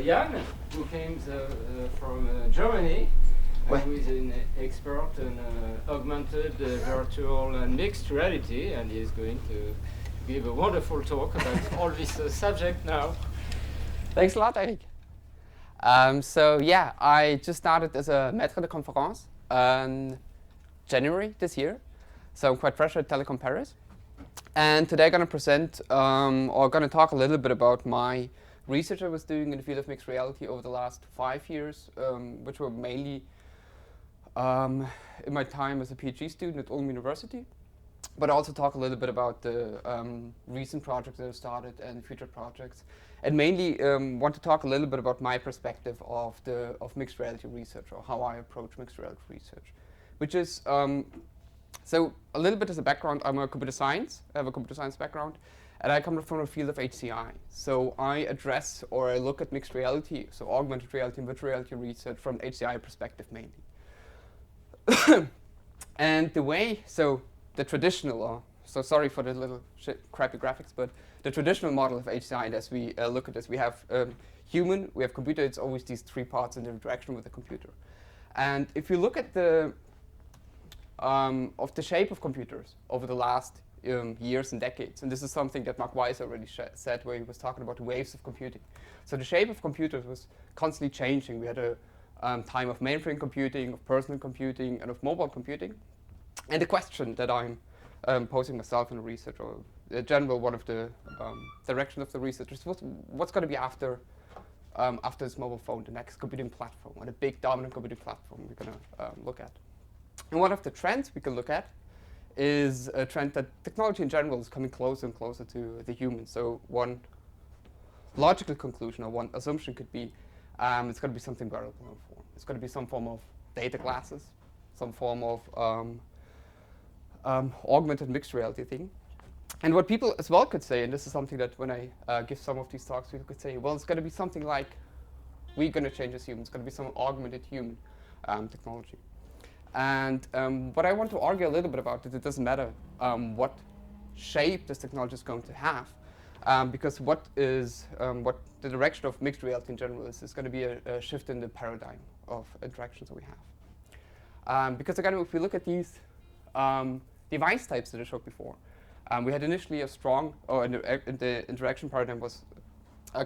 Jan, who came from Germany, who is an expert in augmented, virtual, and mixed reality, and he is going to give a wonderful talk about all this subject now. Thanks a lot, Eric. So yeah, I just started as a maître de conférence in January this year, so I'm quite fresh at Telecom Paris. And today I'm going to present, or going to talk a little bit about my research I was doing in the field of mixed reality over the last 5 years, which were mainly in my time as a PhD student at Ulm University, but also talk a little bit about the recent projects that I've started and future projects, and mainly want to talk a little bit about my perspective of mixed reality research, or how I approach mixed reality research, which is so a little bit as a background. I'm a computer science. I have a computer science background, and I come from the field of HCI. So I address or I look at mixed reality, so augmented reality and virtual reality research from the HCI perspective mainly. And the way, so the traditional, so sorry for the little crappy graphics, but the traditional model of HCI, as we look at this, we have human, we have computer. It's always these three parts in the interaction with the computer. And if you look at the shape of computers over the last years and decades, and this is something that Mark Weiss already said, where he was talking about waves of computing. So the shape of computers was constantly changing. We had a time of mainframe computing, of personal computing, and of mobile computing. And the question that I'm posing myself in the research, or in general one of the direction of the research, is what's going to be after this mobile phone, the next computing platform, or the big dominant computing platform we're going to look at. And one of the trends we can look at is a trend that technology in general is coming closer and closer to the human. So one logical conclusion or one assumption could be it's going to be something wearable in form. It's going to be some form of data glasses, some form of augmented mixed reality thing. And what people as well could say, and this is something that when I give some of these talks, people could say, well, it's going to be something like we're going to change as humans. It's going to be some augmented human technology. And what I want to argue a little bit about is it doesn't matter what shape this technology is going to have, because what the direction of mixed reality in general is going to be a shift in the paradigm of interactions that we have. Because again, if we look at these device types that I showed before, we had initially a strong, the interaction paradigm was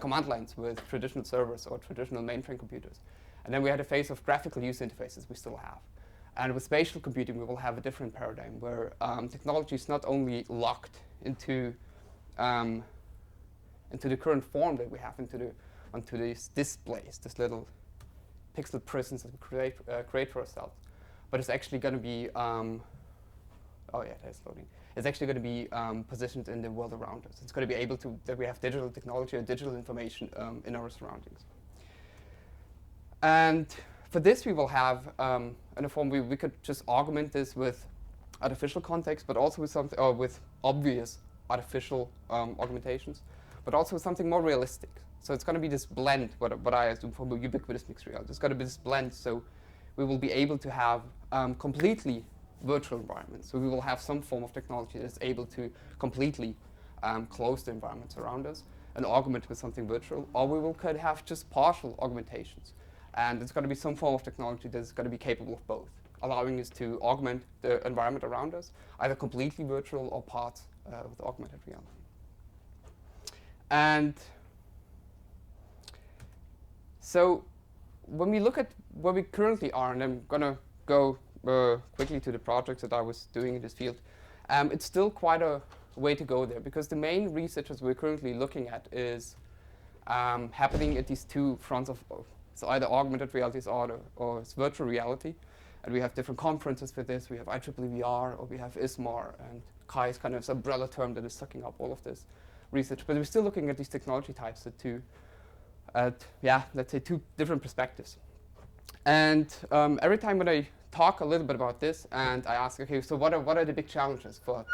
command lines with traditional servers or traditional mainframe computers. And then we had a phase of graphical user interfaces we still have. And with spatial computing, we will have a different paradigm where technology is not only locked into the current form that we have, onto these displays, this little pixel prisons that we create for ourselves, but it's actually going to be oh yeah, that's loading. It's actually going to be positioned in the world around us. It's going to be able to that we have digital technology or digital information in our surroundings. And for this, we will have in a form we could just augment this with artificial context, but also with something with obvious artificial augmentations, but also with something more realistic. So it's going to be this blend, what I assume from ubiquitous mixed reality. It's going to be this blend, so we will be able to have completely virtual environments. So we will have some form of technology that's able to completely close the environments around us and augment with something virtual, or we could have just partial augmentations. And it's going to be some form of technology that's going to be capable of both, allowing us to augment the environment around us, either completely virtual or parts with augmented reality. And so when we look at where we currently are, and I'm going to go quickly to the projects that I was doing in this field, it's still quite a way to go there, because the main research we're currently looking at is happening at these two fronts of so either augmented realities or it's virtual reality. And we have different conferences for this. We have IEEE VR, or we have ISMAR, and CHI is kind of this umbrella term that is sucking up all of this research. But we're still looking at these technology types let's say two different perspectives. And every time when I talk a little bit about this and I ask, okay, so what are the big challenges for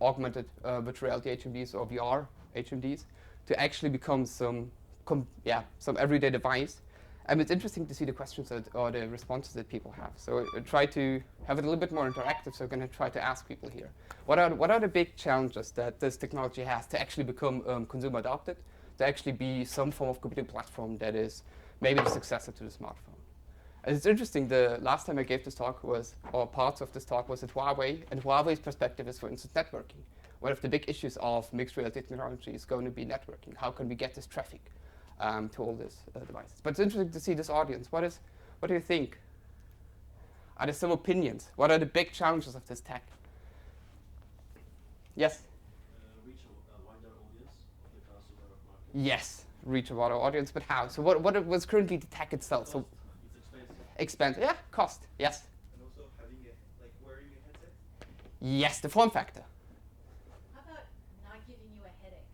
augmented virtual reality HMDs or VR HMDs to actually become some everyday device? And it's interesting to see the questions or the responses that people have. So I try to have it a little bit more interactive. So I'm going to try to ask people here, what are the big challenges that this technology has to actually become consumer adopted, to actually be some form of computing platform that is maybe the successor to the smartphone. And it's interesting, the last time I gave this talk was, or parts of this talk was at Huawei, and Huawei's perspective is, for instance, networking. One of the big issues of mixed reality technology is going to be networking. How can we get this traffic to all these devices? But it's interesting to see this audience. What do you think? Are there some opinions? What are the big challenges of this tech? Yes? Reach a wider audience of the consumer market. Yes, reach a wider audience, but how? So what was currently the tech itself? Cost. So It's expensive. expensive, yeah, cost, yes. And also having wearing a headset. Yes, the form factor. How about not giving you a headache?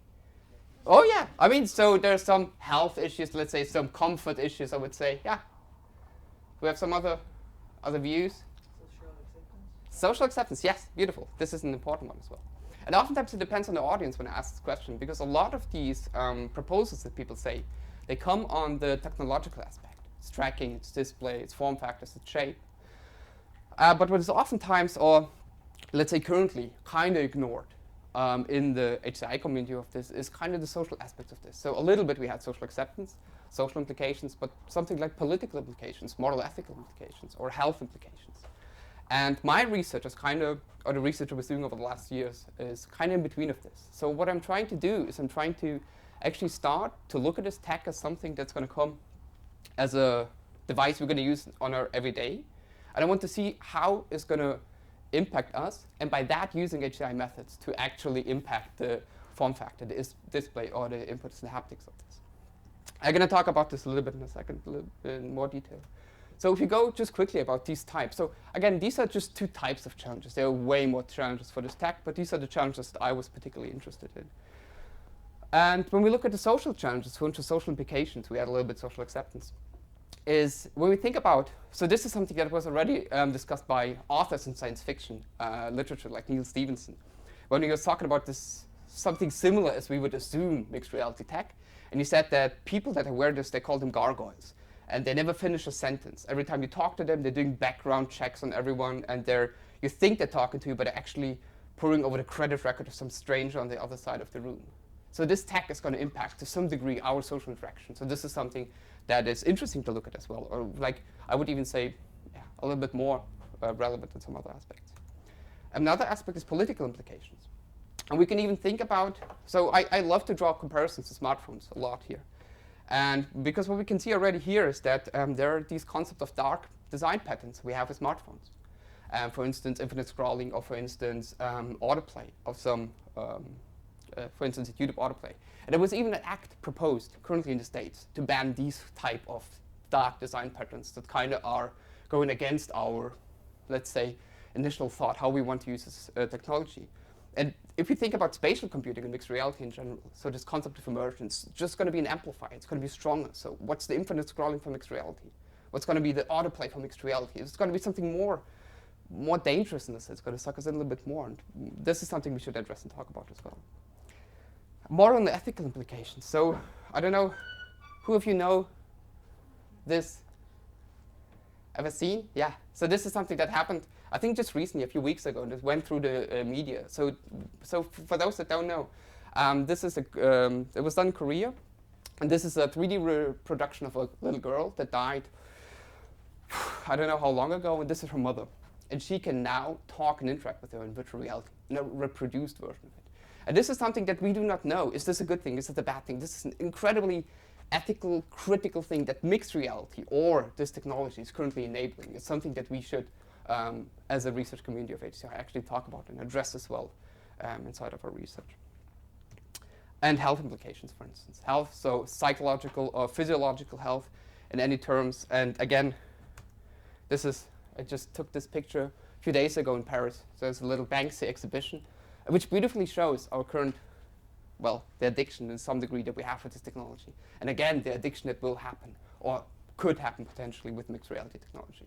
Oh yeah, I mean, so there's some health issues, let's say some comfort issues, I would say, yeah. We have some other views. Social acceptance. Social acceptance, yes, beautiful. This is an important one as well. And oftentimes it depends on the audience when I ask this question, because a lot of these proposals that people say, they come on the technological aspect. It's tracking, it's display, it's form factors, it's shape. But what is oftentimes, or let's say currently, kind of ignored in the HCI community of this is kind of the social aspects of this. So a little bit we had social acceptance, social implications, but something like political implications, moral ethical implications, or health implications. And my research is kind of, or the research I was doing over the last years, is kind of in between of this. So what I'm trying to do is I'm trying to actually start to look at this tech as something that's going to come as a device we're going to use on our everyday. And I want to see how it's going to impact us, and by that using HCI methods to actually impact the form factor, the display, or the inputs and haptics of this. I'm going to talk about this a little bit in a second, a little bit in more detail. So if you go just quickly about these types. So again, these are just two types of challenges. There are way more challenges for this tech, but these are the challenges that I was particularly interested in. And when we look at the social challenges, for instance, social implications, we had a little bit social acceptance, is when we think about, so this is something that was already discussed by authors in science fiction literature, like Neil Stephenson, when he was talking about this, something similar as we would assume mixed reality tech. And he said that people that wear this, they call them gargoyles. And they never finish a sentence. Every time you talk to them, they're doing background checks on everyone, and you think they're talking to you, but they're actually pouring over the credit record of some stranger on the other side of the room. So this tech is going to impact, to some degree, our social interaction. So this is something that is interesting to look at as well, or like I would even say, yeah, a little bit more relevant than some other aspects. Another aspect is political implications. And we can even think about, so I love to draw comparisons to smartphones a lot here. And because what we can see already here is that there are these concepts of dark design patterns we have with smartphones. For instance, infinite scrolling, or for instance, autoplay of some, for instance, YouTube autoplay. And there was even an act proposed currently in the States to ban these type of dark design patterns that kind of are going against our, let's say, initial thought, how we want to use this technology. And if you think about spatial computing and mixed reality in general, so this concept of emergence is just going to be an amplifier. It's going to be stronger. So what's the infinite scrolling for mixed reality? What's going to be the autoplay for mixed reality? It's going to be something more dangerous in this. It's going to suck us in a little bit more. And this is something we should address and talk about as well. More on the ethical implications. So I don't know, who of you know this? Ever seen? Yeah. So this is something that happened, I think, just recently, a few weeks ago, and it went through the media. So for those that don't know, this is it was done in Korea, and this is a 3D reproduction of a little girl that died, I don't know how long ago, and this is her mother. And she can now talk and interact with her in virtual reality, in a reproduced version of it. And this is something that we do not know. Is this a good thing? Is it a bad thing? This is an incredibly ethical, critical thing that mixed reality or this technology is currently enabling. It's something that we should, as a research community of HCI, actually talk about and address as well inside of our research. And health implications, for instance. Health, so psychological or physiological health in any terms. And again, this is, I just took this picture a few days ago in Paris. So there's a little Banksy exhibition, which beautifully shows our current, well, the addiction in some degree that we have with this technology. And again, the addiction that will happen, or could happen potentially with mixed reality technology.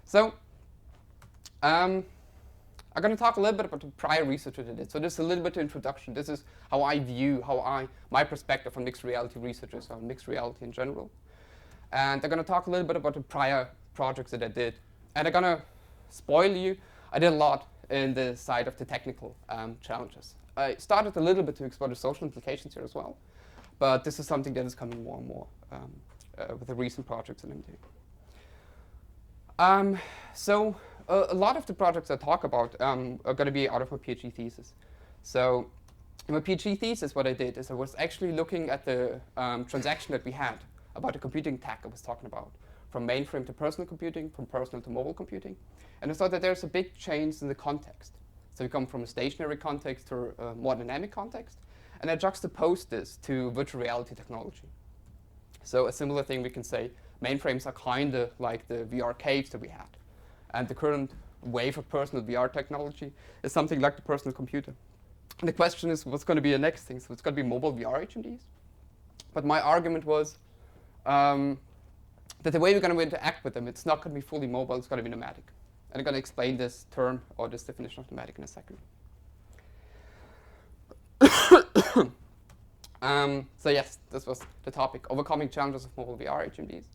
So, I'm going to talk a little bit about the prior research that I did. So this is a little bit of introduction. This is how I view, my perspective on mixed reality researchers, on mixed reality in general. And I'm going to talk a little bit about the prior projects that I did. And I'm going to spoil you, I did a lot in the side of the technical challenges. I started a little bit to explore the social implications here as well. but this is something that is coming more and more with the recent projects that I'm doing. So a lot of the projects I talk about are going to be out of my PhD thesis. So in my PhD thesis, what I did is I was actually looking at the transaction that we had about the computing tech I was talking about, from mainframe to personal computing, from personal to mobile computing. And I saw that there's a big change in the context. So we come from a stationary context to a more dynamic context. And I juxtaposed this to virtual reality technology. So a similar thing we can say, mainframes are kind of like the VR caves that we had. And the current wave of personal VR technology is something like the personal computer. And the question is, what's going to be the next thing? So it's going to be mobile VR HMDs. But my argument was that the way we're going to interact with them, it's not going to be fully mobile, it's going to be nomadic. And I'm going to explain this term or this definition of nomadic in a second. So yes, this was the topic, overcoming challenges of mobile VR HMDs.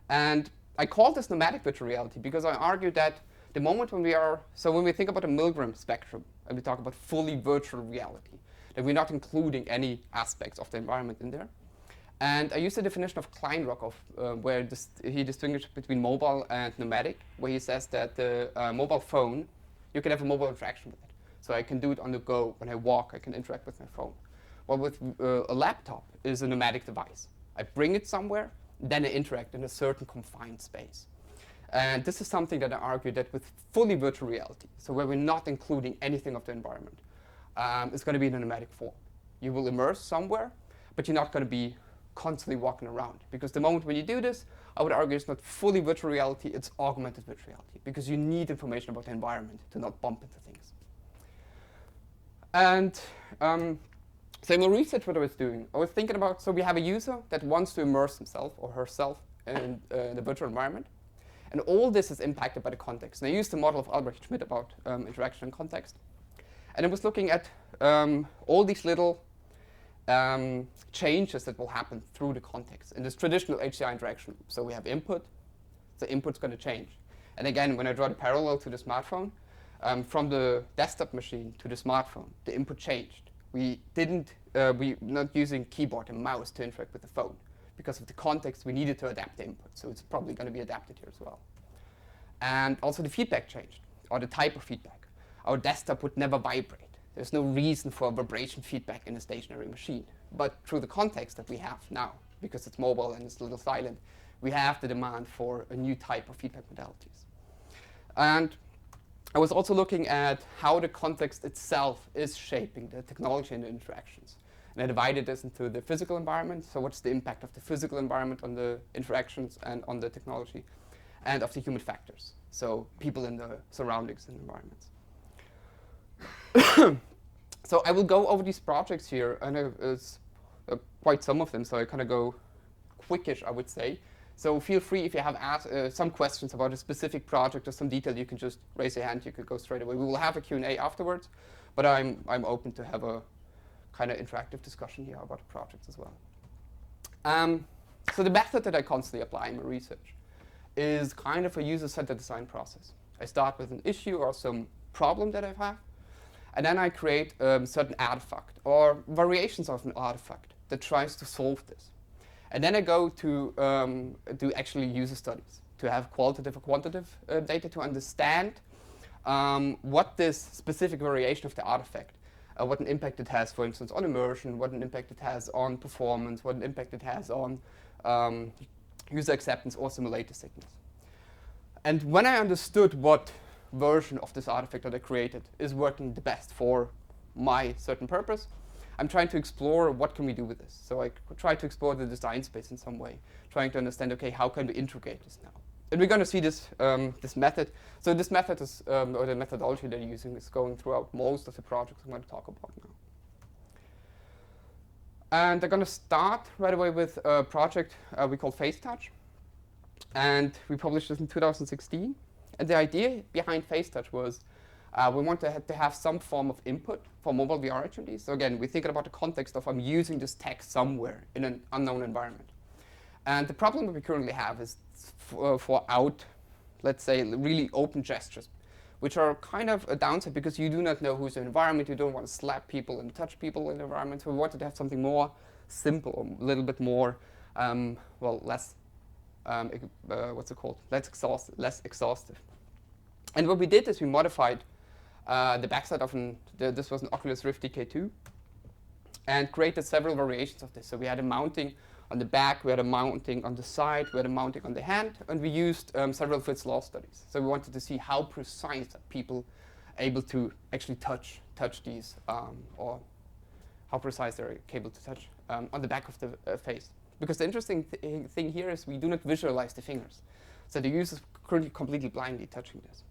And I called this nomadic virtual reality because I argued that the moment when we think about a Milgram spectrum, and we talk about fully virtual reality, that we're not including any aspects of the environment in there. And I used the definition of Kleinrock, where he distinguished between mobile and nomadic, where he says that the mobile phone, you can have a mobile interaction with it. So I can do it on the go. When I walk, I can interact with my phone. Well, with a laptop is a nomadic device. I bring it somewhere, then I interact in a certain confined space. And this is something that I argue that with fully virtual reality, so where we're not including anything of the environment, it's going to be in a nomadic form. You will immerse somewhere, but you're not going to be constantly walking around. Because the moment when you do this, I would argue it's not fully virtual reality, it's augmented virtual reality. Because you need information about the environment to not bump into things. And so in my research, what I was doing, I was thinking about, so we have a user that wants to immerse himself or herself in the virtual environment. And all this is impacted by the context. And I used the model of Albrecht Schmidt about interaction and context. And I was looking at all these little changes that will happen through the context in this traditional HCI interaction. So we have input. The input's going to change. And again, when I draw the parallel to the smartphone, from the desktop machine to the smartphone, the input changed. We're not using keyboard and mouse to interact with the phone. Because of the context, we needed to adapt the input. So it's probably going to be adapted here as well. And also the feedback changed, or the type of feedback. Our desktop would never vibrate. There's no reason for vibration feedback in a stationary machine. But through the context that we have now, because it's mobile and it's a little silent, we have the demand for a new type of feedback modalities. And I was also looking at how the context itself is shaping the technology and the interactions. And I divided this into the physical environment. So what's the impact of the physical environment on the interactions and on the technology, and of the human factors. So people in the surroundings and environments. So I will go over these projects here, and it's quite some of them, so I kind of go quickish, I would say. So feel free, if you have some questions about a specific project or some detail, you can just raise your hand, you could go straight away. We will have a Q&A afterwards, but I'm open to have a kind of interactive discussion here about the projects as well. So the method that I constantly apply in my research is kind of a user-centered design process. I start with an issue or some problem that I have, and then I create a certain artifact or variations of an artifact that tries to solve this. And then I go to do actually user studies, to have qualitative or quantitative data to understand what this specific variation of the artifact, what an impact it has, for instance, on immersion, what an impact it has on performance, what an impact it has on user acceptance or simulator signals. And when I understood what version of this artifact that I created is working the best for my certain purpose, I'm trying to explore what can we do with this. So I try to explore the design space in some way, trying to understand, okay, how can we integrate this now? And we're going to see this, this method. So this method is, or the methodology that you're using is going throughout most of the projects I'm going to talk about now. And I'm going to start right away with a project we call FaceTouch. And we published this in 2016. And the idea behind FaceTouch was we wanted to have some form of input for mobile VR HMDs. So again, we're thinking about the context of I'm using this text somewhere in an unknown environment. And the problem that we currently have is for let's say, really open gestures, which are kind of a downside because you do not know who's in the environment. You don't want to slap people and touch people in the environment. So we wanted to have something more simple, or a little bit more, well, less, what's it called? Less exhaustive. And what we did is we modified the backside of this was an Oculus Rift DK2, and created several variations of this. So we had a mounting on the back, we had a mounting on the side, we had a mounting on the hand, and we used several Fitts law studies. So we wanted to see how precise are people able to actually touch these, or how precise they're able to touch on the back of the face. Because the interesting thing here is we do not visualize the fingers. So the user is currently completely blindly touching this.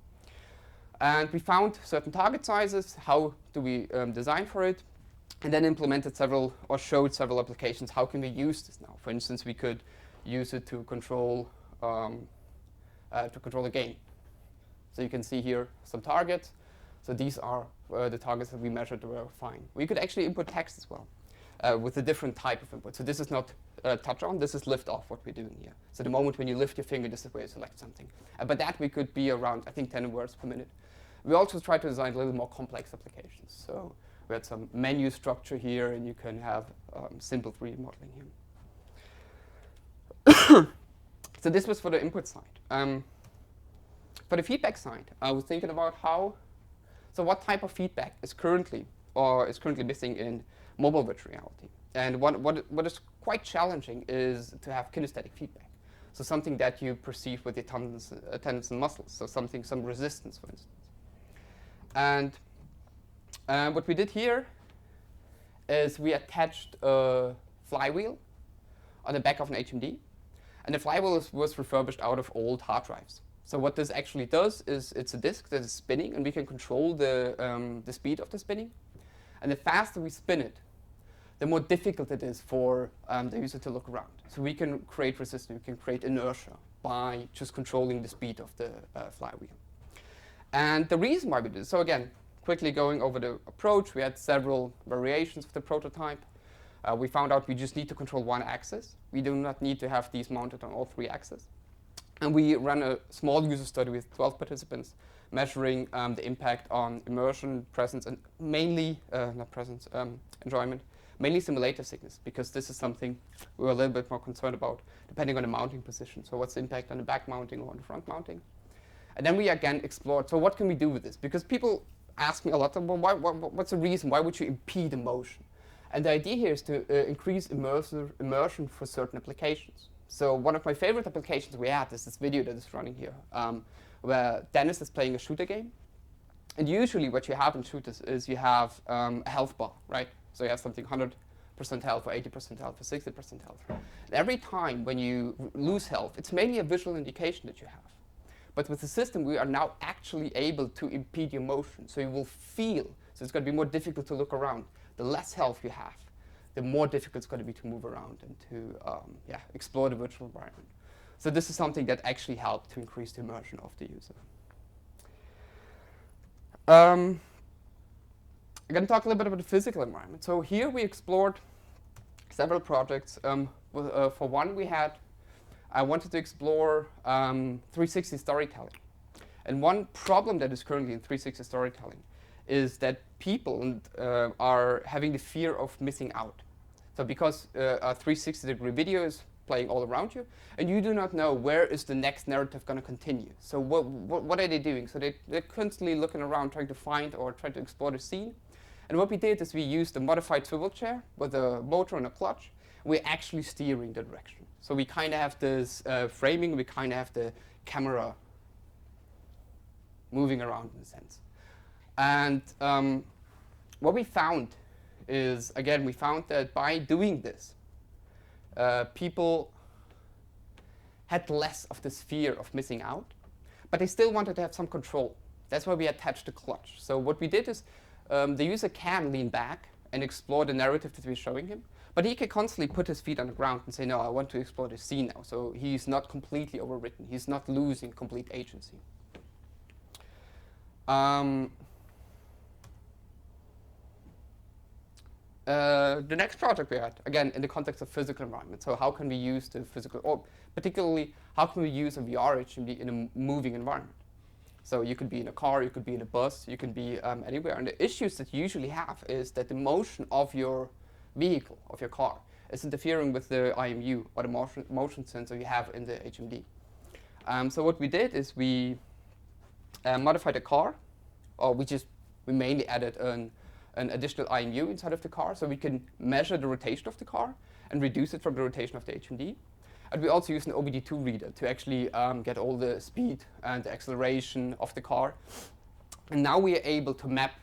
And we found certain target sizes, how do we design for it, and then implemented several, or showed several applications. How can we use this now? For instance, we could use it to control a game. So you can see here some targets. So these are the targets that we measured were fine. We could actually input text as well with a different type of input. So this is not touch on, this is lift off, what we're doing here. So the moment when you lift your finger, this is where you select something. But that we could be around, I think, 10 words per minute. We also tried to design a little more complex applications. So we had some menu structure here, and you can have simple 3D modeling here. So this was for the input side. For the feedback side, I was thinking about what type of feedback is currently missing in mobile virtual reality. And what is quite challenging is to have kinesthetic feedback. So something that you perceive with your tendons and muscles. So some resistance, for instance. And what we did here is we attached a flywheel on the back of an HMD. And the flywheel was refurbished out of old hard drives. So what this actually does is it's a disk that is spinning, and we can control the speed of the spinning. And the faster we spin it, the more difficult it is for the user to look around. So we can create resistance, we can create inertia by just controlling the speed of the flywheel. And the reason why we did this, so again, quickly going over the approach, we had several variations of the prototype. We found out we just need to control one axis. We do not need to have these mounted on all 3 axes. And we ran a small user study with 12 participants, measuring the impact on immersion, presence, and mainly, not presence, enjoyment, mainly simulator sickness, because this is something we were a little bit more concerned about, depending on the mounting position. So what's the impact on the back mounting or on the front mounting? And then we again explored, so what can we do with this? Because people ask me a lot, well, what's the reason? Why would you impede motion? And the idea here is to increase immersion for certain applications. So one of my favorite applications we had is this video that is running here, where Dennis is playing a shooter game. And usually what you have in shooters is you have a health bar, right? So you have something 100% health, or 80% health, or 60% health. And every time when you lose health, it's mainly a visual indication that you have. But with the system, we are now actually able to impede your motion. So you will feel, so it's going to be more difficult to look around. The less health you have, the more difficult it's going to be to move around and to explore the virtual environment. So this is something that actually helped to increase the immersion of the user. I'm going to talk a little bit about the physical environment. So here we explored several projects. For one, I wanted to explore 360 storytelling. And one problem that is currently in 360 storytelling is that people are having the fear of missing out. So because a 360-degree video is playing all around you, and you do not know where is the next narrative going to continue. So what are they doing? So they're constantly looking around, trying to find or trying to explore the scene. And what we did is we used a modified swivel chair with a motor and a clutch. We're actually steering the direction. So we kind of have this framing, we kind of have the camera moving around in a sense. And what we found is, again, we found that by doing this, people had less of this fear of missing out, but they still wanted to have some control. That's why we attached the clutch. So what we did is the user can lean back and explore the narrative that we're showing him, but he can constantly put his feet on the ground and say, no, I want to explore the scene now. So he's not completely overwritten. He's not losing complete agency. The next project we had, again, in the context of physical environment. So how can we use the physical, or particularly, how can we use a VR HMD in a moving environment? So you could be in a car, you could be in a bus, you can be anywhere. And the issues that you usually have is that the motion of your vehicle, of your car, is interfering with the IMU, or the motion sensor you have in the HMD. So what we did is we modified the car, or we mainly added an additional IMU inside of the car, so we can measure the rotation of the car and reduce it from the rotation of the HMD. And we also use an OBD2 reader to actually get all the speed and the acceleration of the car. And now we are able to map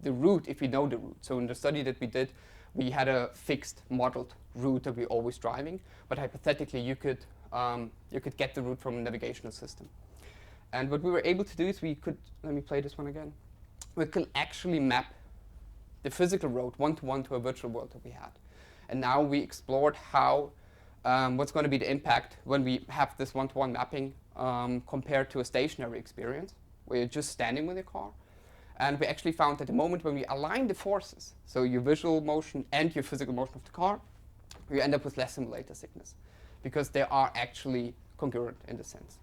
the route if we know the route. So in the study that we did, we had a fixed modeled route that we're always driving, but hypothetically you could get the route from a navigational system. And what we were able to do is we could, let me play this one again, we could actually map the physical road one-to-one to a virtual world that we had. And now we explored how, what's going to be the impact when we have this one-to-one mapping compared to a stationary experience, where you're just standing with your car. And we actually found that the moment when we align the forces, so your visual motion and your physical motion of the car, you end up with less simulator sickness, because they are actually congruent in the sense.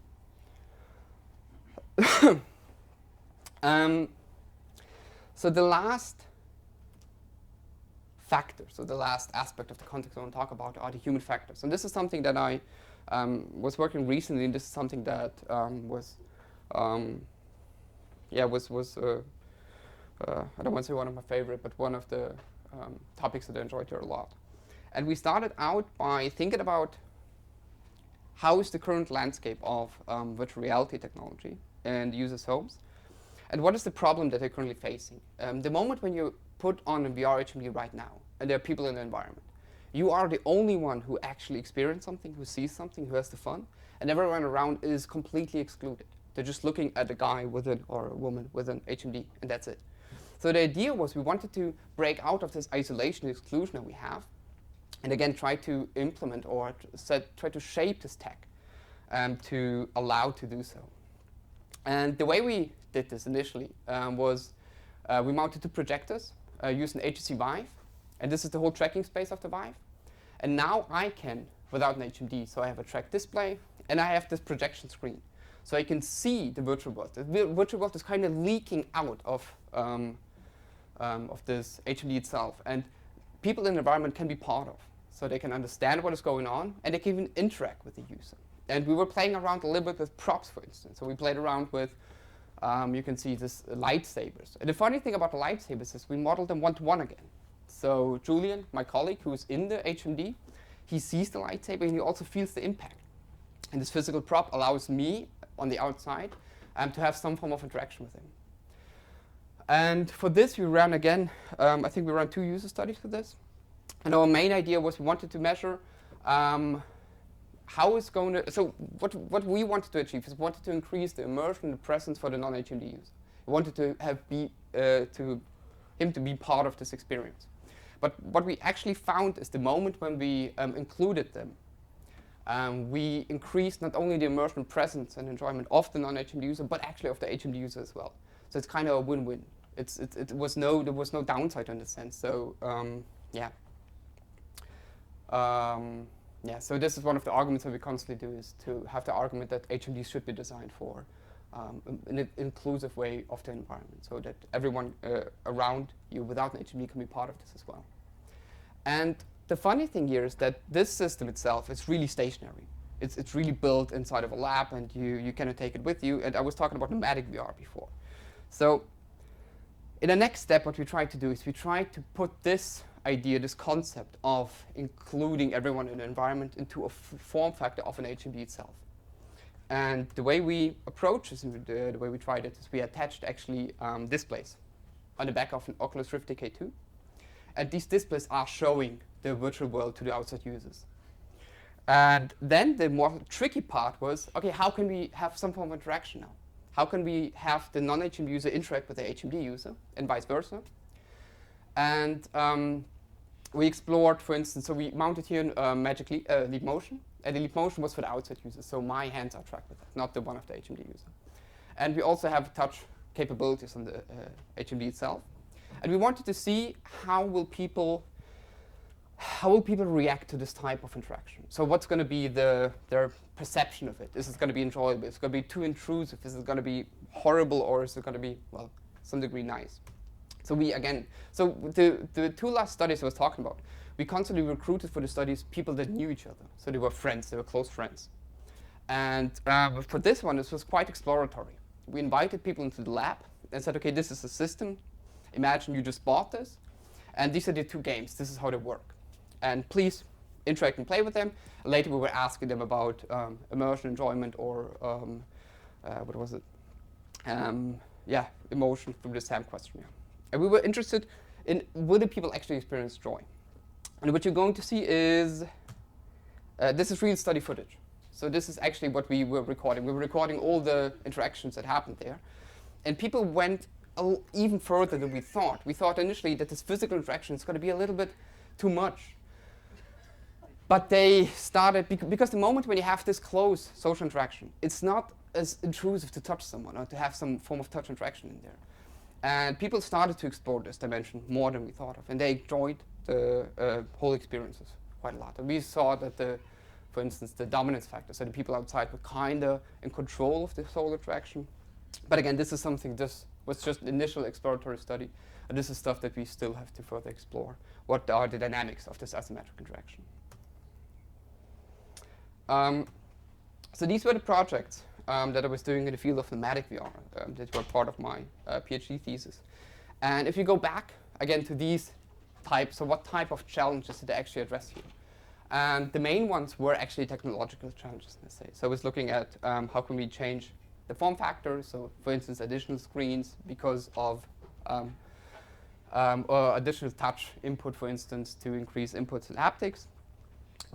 So the last factor, so the last aspect of the context I want to talk about are the human factors. And this is something that I was working recently, and this is something that I don't want to say one of my favorite, but one of the topics that I enjoyed here a lot. And we started out by thinking about how is the current landscape of virtual reality technology in users' homes, and what is the problem that they're currently facing. The moment when you put on a VR HMD right now, and there are people in the environment, you are the only one who actually experienced something, who sees something, who has the fun, and everyone around is completely excluded. They're just looking at a guy with an, or a woman with an HMD, and that's it. So the idea was we wanted to break out of this isolation and exclusion that we have, and again try to implement or try to shape this tech to allow to do so. And the way we did this initially was we mounted two projectors using HTC Vive, and this is the whole tracking space of the Vive. And now I can, without an HMD, so I have a track display, and I have this projection screen. So I can see the virtual world. The virtual world is kind of leaking out of this HMD itself, and people in the environment can be part of. So they can understand what is going on, and they can even interact with the user. And we were playing around a little bit with props, for instance. So we played around with, you can see this lightsabers. And the funny thing about the lightsabers is we modeled them one-to-one again. So Julian, my colleague, who's in the HMD, he sees the lightsaber and he also feels the impact. And this physical prop allows me, on the outside, to have some form of interaction with him. And for this, we ran again, I think we ran 2 user studies for this. And our main idea was we wanted to measure how it's going to, so what we wanted to achieve is we wanted to increase the immersion and the presence for the non-HMD user. We wanted to have him to be part of this experience. But what we actually found is the moment when we included them, we increased not only the immersion, presence, and enjoyment of the non-HMD user, but actually of the HMD user as well. So it's kind of a win-win. There was no downside in this sense. So yeah. So this is one of the arguments that we constantly do, is to have the argument that HMDs should be designed for an inclusive way of the environment, so that everyone around you without an HMD can be part of this as well. And the funny thing here is that this system itself is really stationary. It's really built inside of a lab, and you cannot take it with you. And I was talking about nomadic VR before. So in the next step, what we try to do is we try to put this idea, this concept of including everyone in the environment into a form factor of an HMD itself. And the way we approach this, and the way we tried it, is we attached actually displays on the back of an Oculus Rift TK2. And these displays are showing the virtual world to the outside users. And then the more tricky part was, okay, how can we have some form of interaction now? How can we have the non-HMD user interact with the HMD user, and vice versa? And we explored, for instance, so we mounted here Magic Leap Motion, and the Leap Motion was for the outside users, so my hands are tracked with that, not the one of the HMD user. And we also have touch capabilities on the HMD itself. And we wanted to see how will people react to this type of interaction. So what's going to be their perception of it? Is it going to be enjoyable? Is it going to be too intrusive? Is it going to be horrible, or is it going to be, well, some degree nice? So the 2 last studies I was talking about, we constantly recruited for the studies people that knew each other. So they were friends, they were close friends. And for this one, this was quite exploratory. We invited people into the lab and said, okay, this is a system. Imagine you just bought this. And these are the two games. This is how they work. And please interact and play with them. Later, we were asking them about immersion, enjoyment, or what was it? Emotion through the SAM questionnaire. And we were interested in whether people actually experience joy. And what you're going to see is, this is real study footage. So this is actually what we were recording. We were recording all the interactions that happened there. And people went even further than we thought. We thought initially that this physical interaction is going to be a little bit too much. But they started, because the moment when you have this close social interaction, it's not as intrusive to touch someone or to have some form of touch interaction in there. And people started to explore this dimension more than we thought of. And they enjoyed the whole experiences quite a lot. And we saw that for instance, the dominance factor, so the people outside were kind of in control of the social interaction. But again, this is something, this was just an initial exploratory study. And this is stuff that we still have to further explore. What are the dynamics of this asymmetric interaction? So these were the projects that I was doing in the field of nomadic VR that were part of my PhD thesis. And if you go back, again, to these types, so what type of challenges did I actually address here? And the main ones were actually technological challenges, let's say. So I was looking at how can we change the form factor, so for instance, additional screens because of or additional touch input, for instance, to increase inputs and haptics.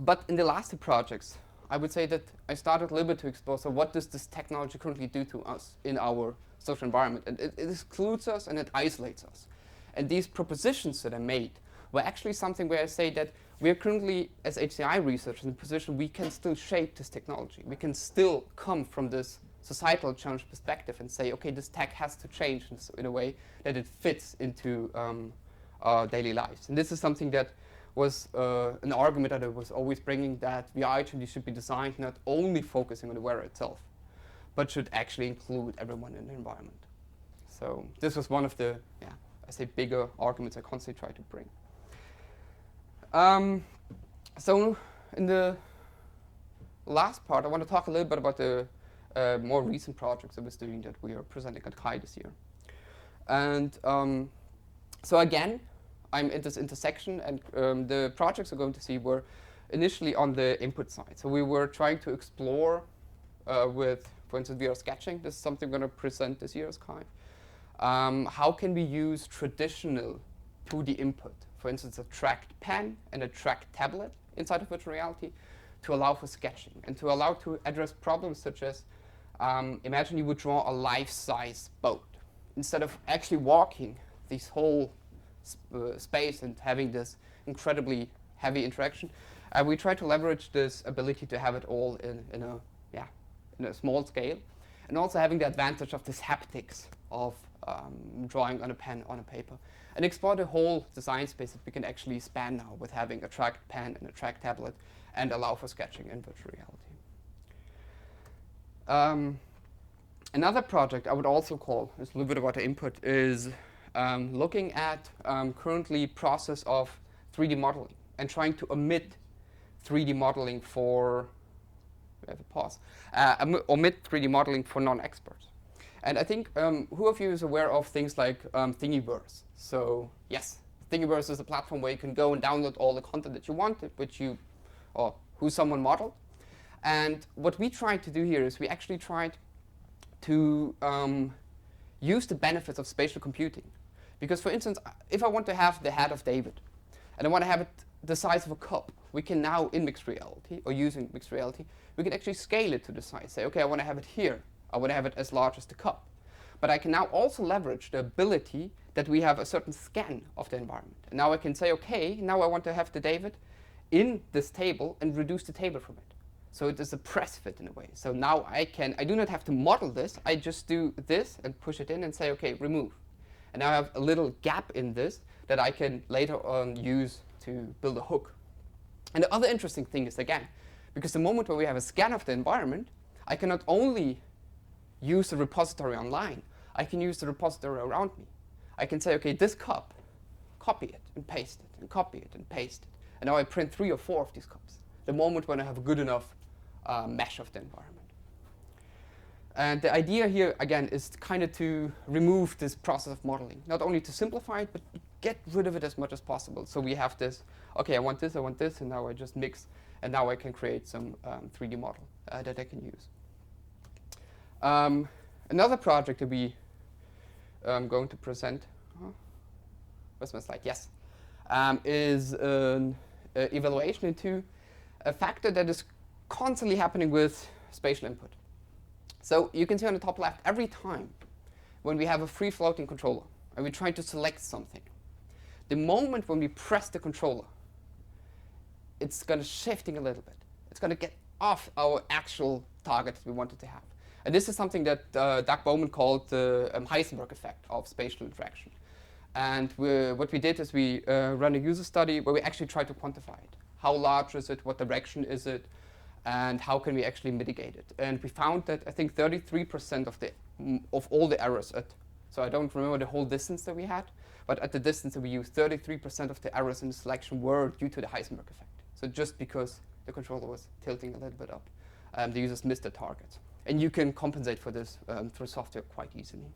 But in the last two projects, I would say that I started a little bit to explore, so what does this technology currently do to us in our social environment? And it excludes us and it isolates us. And these propositions that I made were actually something where I say that we are currently, as HCI researchers, in a position we can still shape this technology. We can still come from this societal challenge perspective and say, okay, this tech has to change in a way that it fits into our daily lives. And this is something that was an argument that I was always bringing, that VR actually should be designed not only focusing on the wearer itself, but should actually include everyone in the environment. So this was one of the, I say, bigger arguments I constantly try to bring. So in the last part, I want to talk a little bit about the more recent projects I was doing that we are presenting at CHI this year. And so again, I'm in this intersection, and the projects we're going to see were initially on the input side. So we were trying to explore with, for instance, VR sketching. This is something we're going to present this year as CHI. How can we use traditional 2D input, for instance, a tracked pen and a tracked tablet inside of virtual reality, to allow for sketching and to allow to address problems such as, imagine you would draw a life-size boat. Instead of actually walking this whole space and having this incredibly heavy interaction, we try to leverage this ability to have it all in a small scale, and also having the advantage of this haptics of drawing on a pen, on a paper, and explore the whole design space that we can actually span now with having a tracked pen and a tracked tablet and allow for sketching in virtual reality. Another project I would also call, is a little bit about the input, is looking at currently process of 3D modeling and trying to omit 3D modeling for, we have a pause, omit 3D modeling for non-experts. And I think, who of you is aware of things like Thingiverse? So yes, Thingiverse is a platform where you can go and download all the content that you want, which you, or who someone modeled. And what we tried to do here is we actually tried to use the benefits of spatial computing. Because for instance, if I want to have the head of David, and I want to have it the size of a cup, we can now, in mixed reality, or using mixed reality, we can actually scale it to the size. Say, okay, I want to have it here. I want to have it as large as the cup. But I can now also leverage the ability that we have a certain scan of the environment. And now I can say, okay, now I want to have the David in this table and reduce the table from it. So it is a press fit in a way. So now I do not have to model this. I just do this and push it in and say, okay, remove. And now I have a little gap in this that I can later on use to build a hook. And the other interesting thing is, again, because the moment where we have a scan of the environment, I can not only use the repository online, I can use the repository around me. I can say, okay, this cup, copy it and paste it, and copy it and paste it. and now I print 3 or 4 of these cups. The moment when I have a good enough mesh of the environment. And the idea here, again, is kind of to remove this process of modeling. Not only to simplify it, but get rid of it as much as possible. So we have this, okay, I want this, and now I just mix, and now I can create some 3D model that I can use. Another project that we going to present, where's my slide? Yes, is an evaluation into a factor that is constantly happening with spatial input. So you can see on the top left, every time when we have a free floating controller and we try to select something, the moment when we press the controller, it's going to shifting a little bit. It's going to get off our actual target that we wanted to have. And this is something that Doug Bowman called the Heisenberg effect of spatial interaction. And what we did is we ran a user study where we actually tried to quantify it. How large is it? What direction is it? And how can we actually mitigate it? And we found that I think 33% of all the errors so I don't remember the whole distance that we had, but at the distance that we used, 33% of the errors in the selection were due to the Heisenberg effect. So just because the controller was tilting a little bit up, the users missed the targets. And you can compensate for this through software quite easily.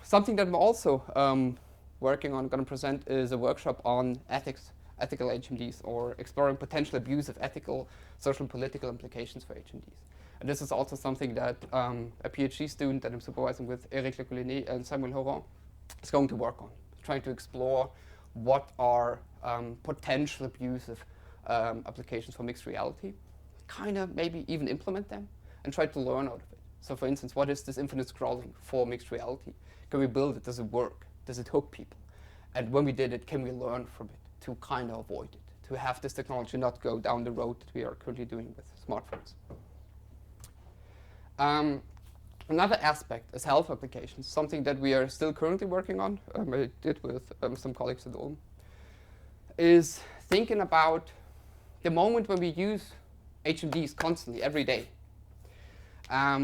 Something that I'm also working on, going to present, is a workshop on ethical HMDs, or exploring potential abuse of ethical, social, and political implications for HMDs. And this is also something that a PhD student that I'm supervising with, Eric Lecoulinier and Samuel Horan, is going to work on, trying to explore what are potential abusive applications for mixed reality, kind of maybe even implement them, and try to learn out of it. So for instance, what is this infinite scrolling for mixed reality? Can we build it? Does it work? Does it hook people? And when we did it, can we learn from it to kind of avoid it, to have this technology not go down the road that we are currently doing with smartphones? Another aspect is health applications, something that we are still currently working on, I did with some colleagues at Ulm, is thinking about the moment when we use HMDs constantly, every day.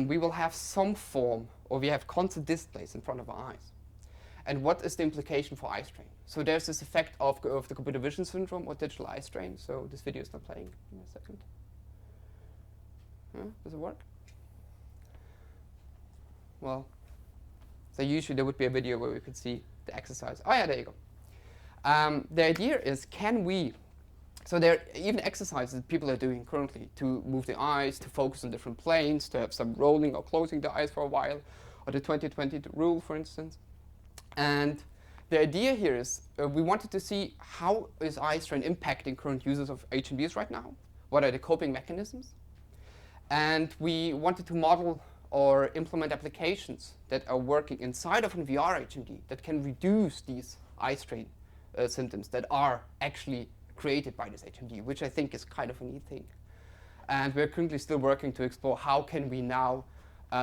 We will have some form, or we have constant displays in front of our eyes. And what is the implication for eye strain? So there's this effect of the computer vision syndrome or digital eye strain. So this video is not playing in a second. Does it work? Well, so usually there would be a video where we could see the exercise. Oh yeah, there you go. The idea is, can we, so there are even exercises that people are doing currently to move the eyes, to focus on different planes, to have some rolling or closing the eyes for a while, or the 20/20 rule, for instance. And the idea here is we wanted to see how is eye strain impacting current users of HMDs right now? What are the coping mechanisms? And we wanted to model or implement applications that are working inside of a VR HMD that can reduce these eye strain symptoms that are actually created by this HMD, which I think is kind of a neat thing. And we're currently still working to explore how can we now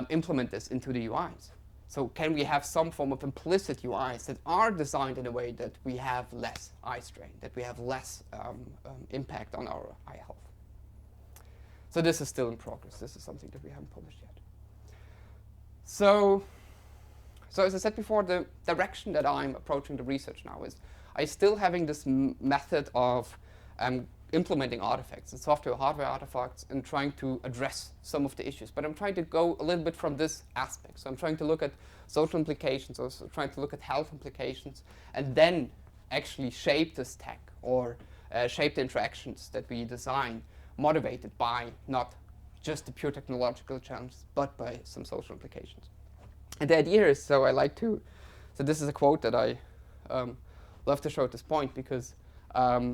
implement this into the UIs. So can we have some form of implicit UIs that are designed in a way that we have less eye strain, that we have less impact on our eye health? So this is still in progress. This is something that we haven't published yet. So as I said before, the direction that I'm approaching the research now is I still having this method of implementing artifacts and software hardware artifacts and trying to address some of the issues. But I'm trying to go a little bit from this aspect. So I'm trying to look at social implications, also trying to look at health implications, and then actually shape this tech or shape the interactions that we design, motivated by not just the pure technological challenges, but by some social implications. And the idea is, so this is a quote that I love to show at this point, because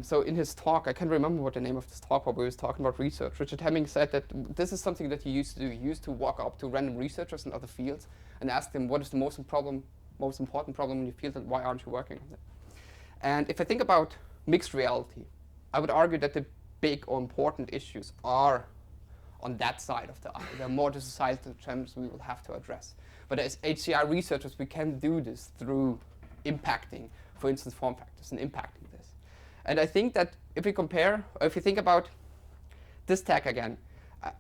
so in his talk, I can't remember what the name of this talk was, but he was talking about research. Richard Hemming said that this is something that he used to do. He used to walk up to random researchers in other fields and ask them, what is the most important problem in your field, and why aren't you working on it? And if I think about mixed reality, I would argue that the big or important issues are on that side of the eye. They're more the societal challenges we will have to address. But as HCI researchers, we can do this through impacting, for instance, form factors and impacting this. And I think that if we compare, or if you think about this tech again,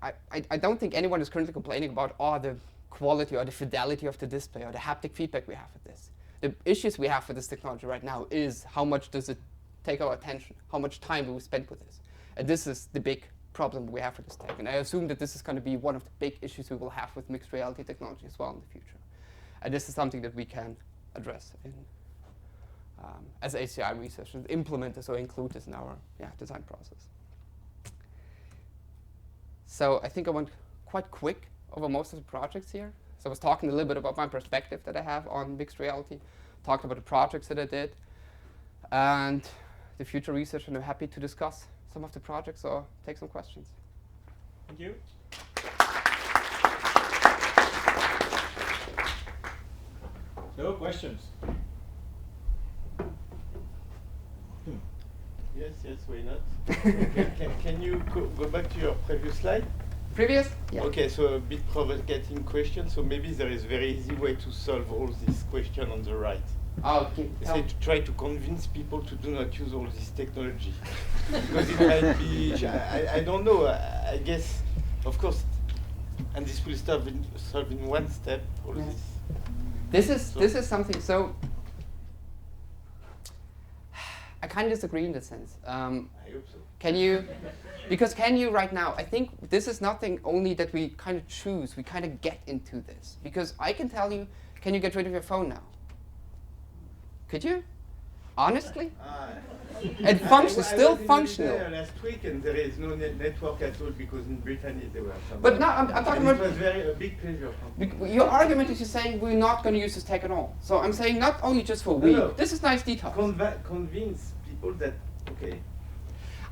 I don't think anyone is currently complaining about the quality or the fidelity of the display or the haptic feedback we have with this. the issues we have with this technology right now is how much does it take our attention? How much time do we spend with this? And this is the big problem we have with this tech. And I assume that this is going to be one of the big issues we will have with mixed reality technology as well in the future. And this is something that we can address in, as ACI researchers, implement this or include this in our design process. So I think I went quite quick over most of the projects here. So I was talking a little bit about my perspective that I have on mixed reality, talked about the projects that I did, and the future research, and I'm happy to discuss some of the projects or take some questions. Thank you. So, questions? Yes, why not? Can you go back to your previous slide? Previous? Yeah. Okay, so a bit provocating question. So maybe there is a very easy way to solve all these questions on the right. Okay. Say to try to convince people to do not use all this technology. Because it might be, I don't know, I guess, of course, and this will solve in one step, all this. This is something, so I kind of disagree in this sense. I hope so. Can you, because can you right now, I think this is nothing only that we kind of choose, we kind of get into this. Because I can tell you, can you get rid of your phone now? Could you? Honestly? It functions, still functional. Last week and there is no network at all because in Brittany there were some. But no, I'm talking about. It was a big pleasure. Your argument is you're saying we're not going to use this tech at all. So I'm saying not only just for we. This is nice details. Convince people that, okay.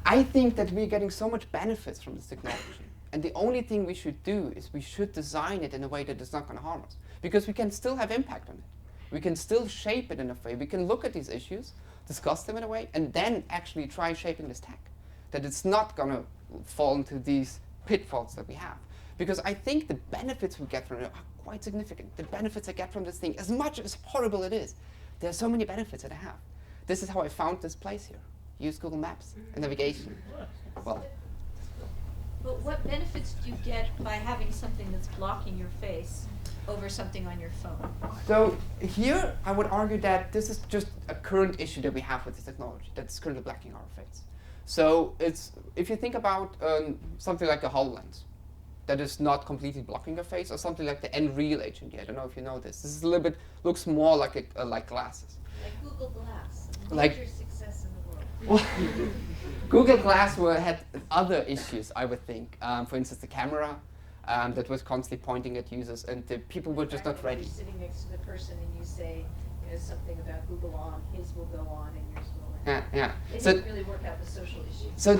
I think that we're getting so much benefits from this technology. And the only thing we should do is we should design it in a way that is not going to harm us. Because we can still have impact on it. We can still shape it in a way. We can look at these issues, discuss them in a way, and then actually try shaping this tech. That it's not going to fall into these pitfalls that we have. Because I think the benefits we get from it are quite significant. The benefits I get from this thing, as much as horrible it is, there are so many benefits that I have. This is how I found this place here. Use Google Maps and navigation. Well, But what benefits do you get by having something that's blocking your face over something on your phone? so here I would argue that this is just a current issue that we have with this technology that's currently blocking our face. So it's, if you think about something like a HoloLens that is not completely blocking your face, or something like the Nreal HMD, I don't know if you know this. This is a little bit, looks more like like glasses. Like Google Glass, a Like- major success in the world. Google Glass had other issues, I would think. For instance, the camera that was constantly pointing at users, and the people were just not ready. You're sitting next to the person and you say, something about Google on, his will go on and yours will. Yeah. It So, didn't really work out the social issues. so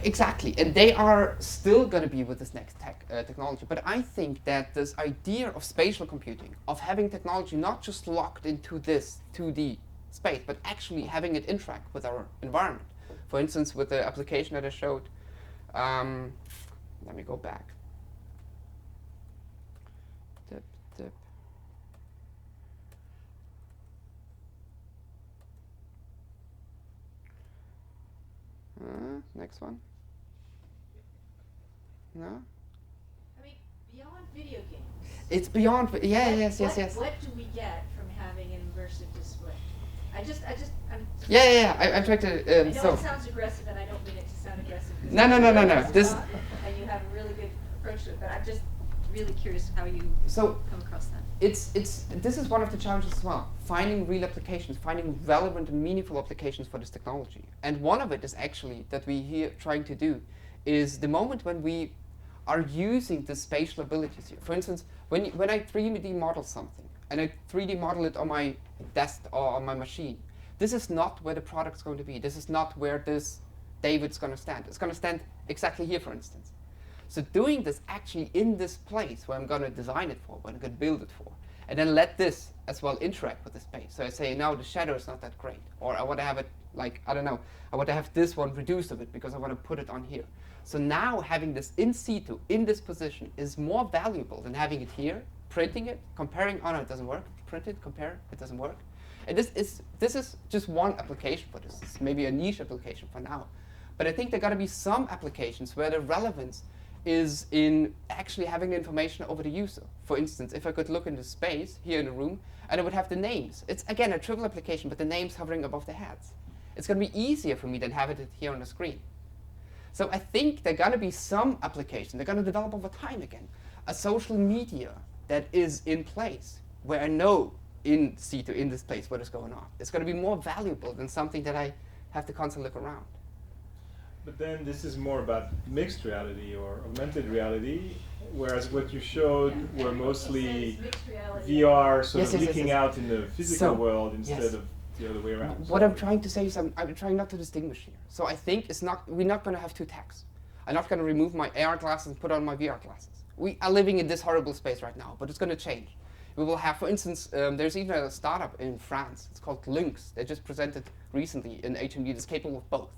exactly, and they are still going to be with this next technology. But I think that this idea of spatial computing, of having technology not just locked into this 2D space, but actually having it interact with our environment. For instance, with the application that I showed, let me go back. Dip. Next one. No? I mean, beyond video games. It's beyond. Yes. What do we get from having an immersive display? I'm. Yeah. I'm trying to. I know it sounds aggressive, and I don't mean it to sound aggressive. No. This. And you have a really good approach to it, but I'm just really curious how you come across that. This is one of the challenges as well. Finding real applications, finding relevant and meaningful applications for this technology. And one of it is actually that we here trying to do is the moment when we are using the spatial abilities here. For instance, when I 3D model something and I 3D model it on my desk or on my machine, this is not where the product's going to be. This is not where this David's going to stand. It's going to stand exactly here, for instance. So doing this actually in this place where I'm going to design it for, where I'm going to build it for, and then let this as well interact with the space. So I say, now the shadow is not that great, or I want to have it like, I don't know, I want to have this one reduced a bit because I want to put it on here. So now having this in situ, in this position, is more valuable than having it here, printing it, comparing, oh no, it doesn't work, print it, compare, it doesn't work. And this is just one application for this. It's maybe a niche application for now. But I think there got to be some applications where the relevance is in actually having the information over the user. For instance, if I could look into space here in the room and I would have the names. It's again a trivial application, but the names hovering above their heads. It's going to be easier for me than having it here on the screen. So I think there are going to be some applications. They're going to develop over time again. A social media that is in place where I know in situ, in this place, what is going on. It's going to be more valuable than something that I have to constantly look around. But then this is more about mixed reality or augmented reality, whereas what you showed were mostly VR sort Yes, of yes, leaking yes. out in the physical So, world instead yes. of the other way around. What I'm trying to say is I'm trying not to distinguish here. So I think we're not going to have two tags. I'm not going to remove my AR glasses and put on my VR glasses. We are living in this horrible space right now, but it's going to change. We will have, for instance, there's even a startup in France. It's called Lynx. They just presented recently an HMD that's capable of both.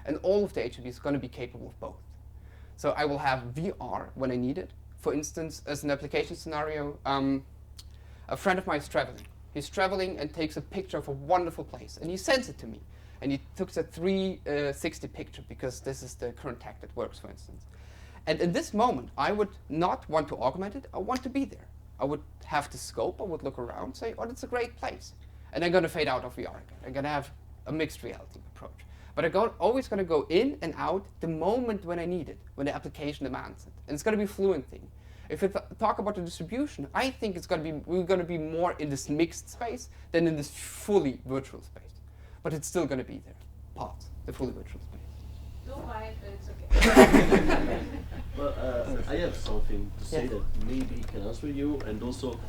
And all of the HMDs are going to be capable of both. So I will have VR when I need it. For instance, as an application scenario, a friend of mine is traveling. He's traveling and takes a picture of a wonderful place, and he sends it to me. And he took a 360 picture because this is the current tech that works, for instance. And in this moment, I would not want to augment it. I want to be there. I would have the scope. I would look around, say, "Oh, that's a great place," and I'm going to fade out of VR again. I'm going to have a mixed reality approach. But I'm always going to go in and out the moment when I need it, when the application demands it, and it's going to be a fluent thing. If we talk about the distribution, I think we're going to be more in this mixed space than in this fully virtual space. But it's still going to be there, parts, the fully virtual space. Don't buy it, but it's okay. Well, I have something to say Yeah. that maybe can answer you, and also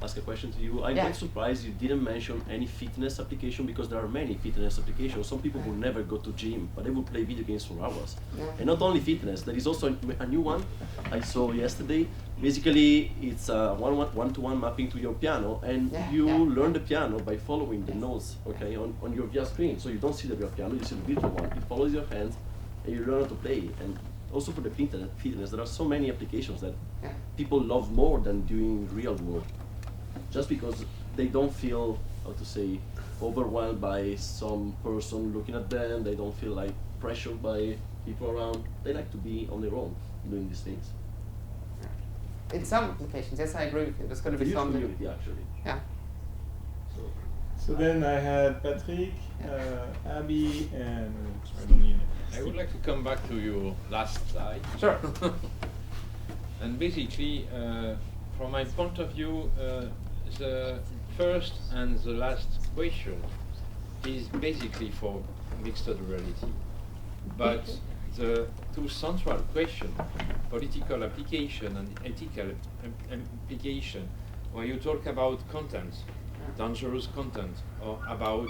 ask a question to you. I'm Yeah. quite surprised you didn't mention any fitness application, because there are many fitness applications. Some people will never go to gym, but they will play video games for hours. Yeah. And not only fitness, there is also a new one I saw yesterday. Basically, it's a one-to-one mapping to your piano, and you learn the piano by following the notes, okay, on your VR screen. So you don't see the real piano, you see the virtual one. It follows your hands, and you learn how to play. And also for the fitness, there are so many applications that people love more than doing real work. Just because they don't feel, how to say, overwhelmed by some person looking at them, they don't feel like pressured by people around. They like to be on their own doing these things. In some applications, yes, I agree with you. There's going to The be huge some. community, actually. Yeah. So then I had Patrick, Abby, and I don't need it. I would like to come back to your last slide. Sure. And basically, from my point of view, the first and the last question is basically for mixed reality. But the two central questions, political application and ethical implication, when you talk about content, dangerous content, or about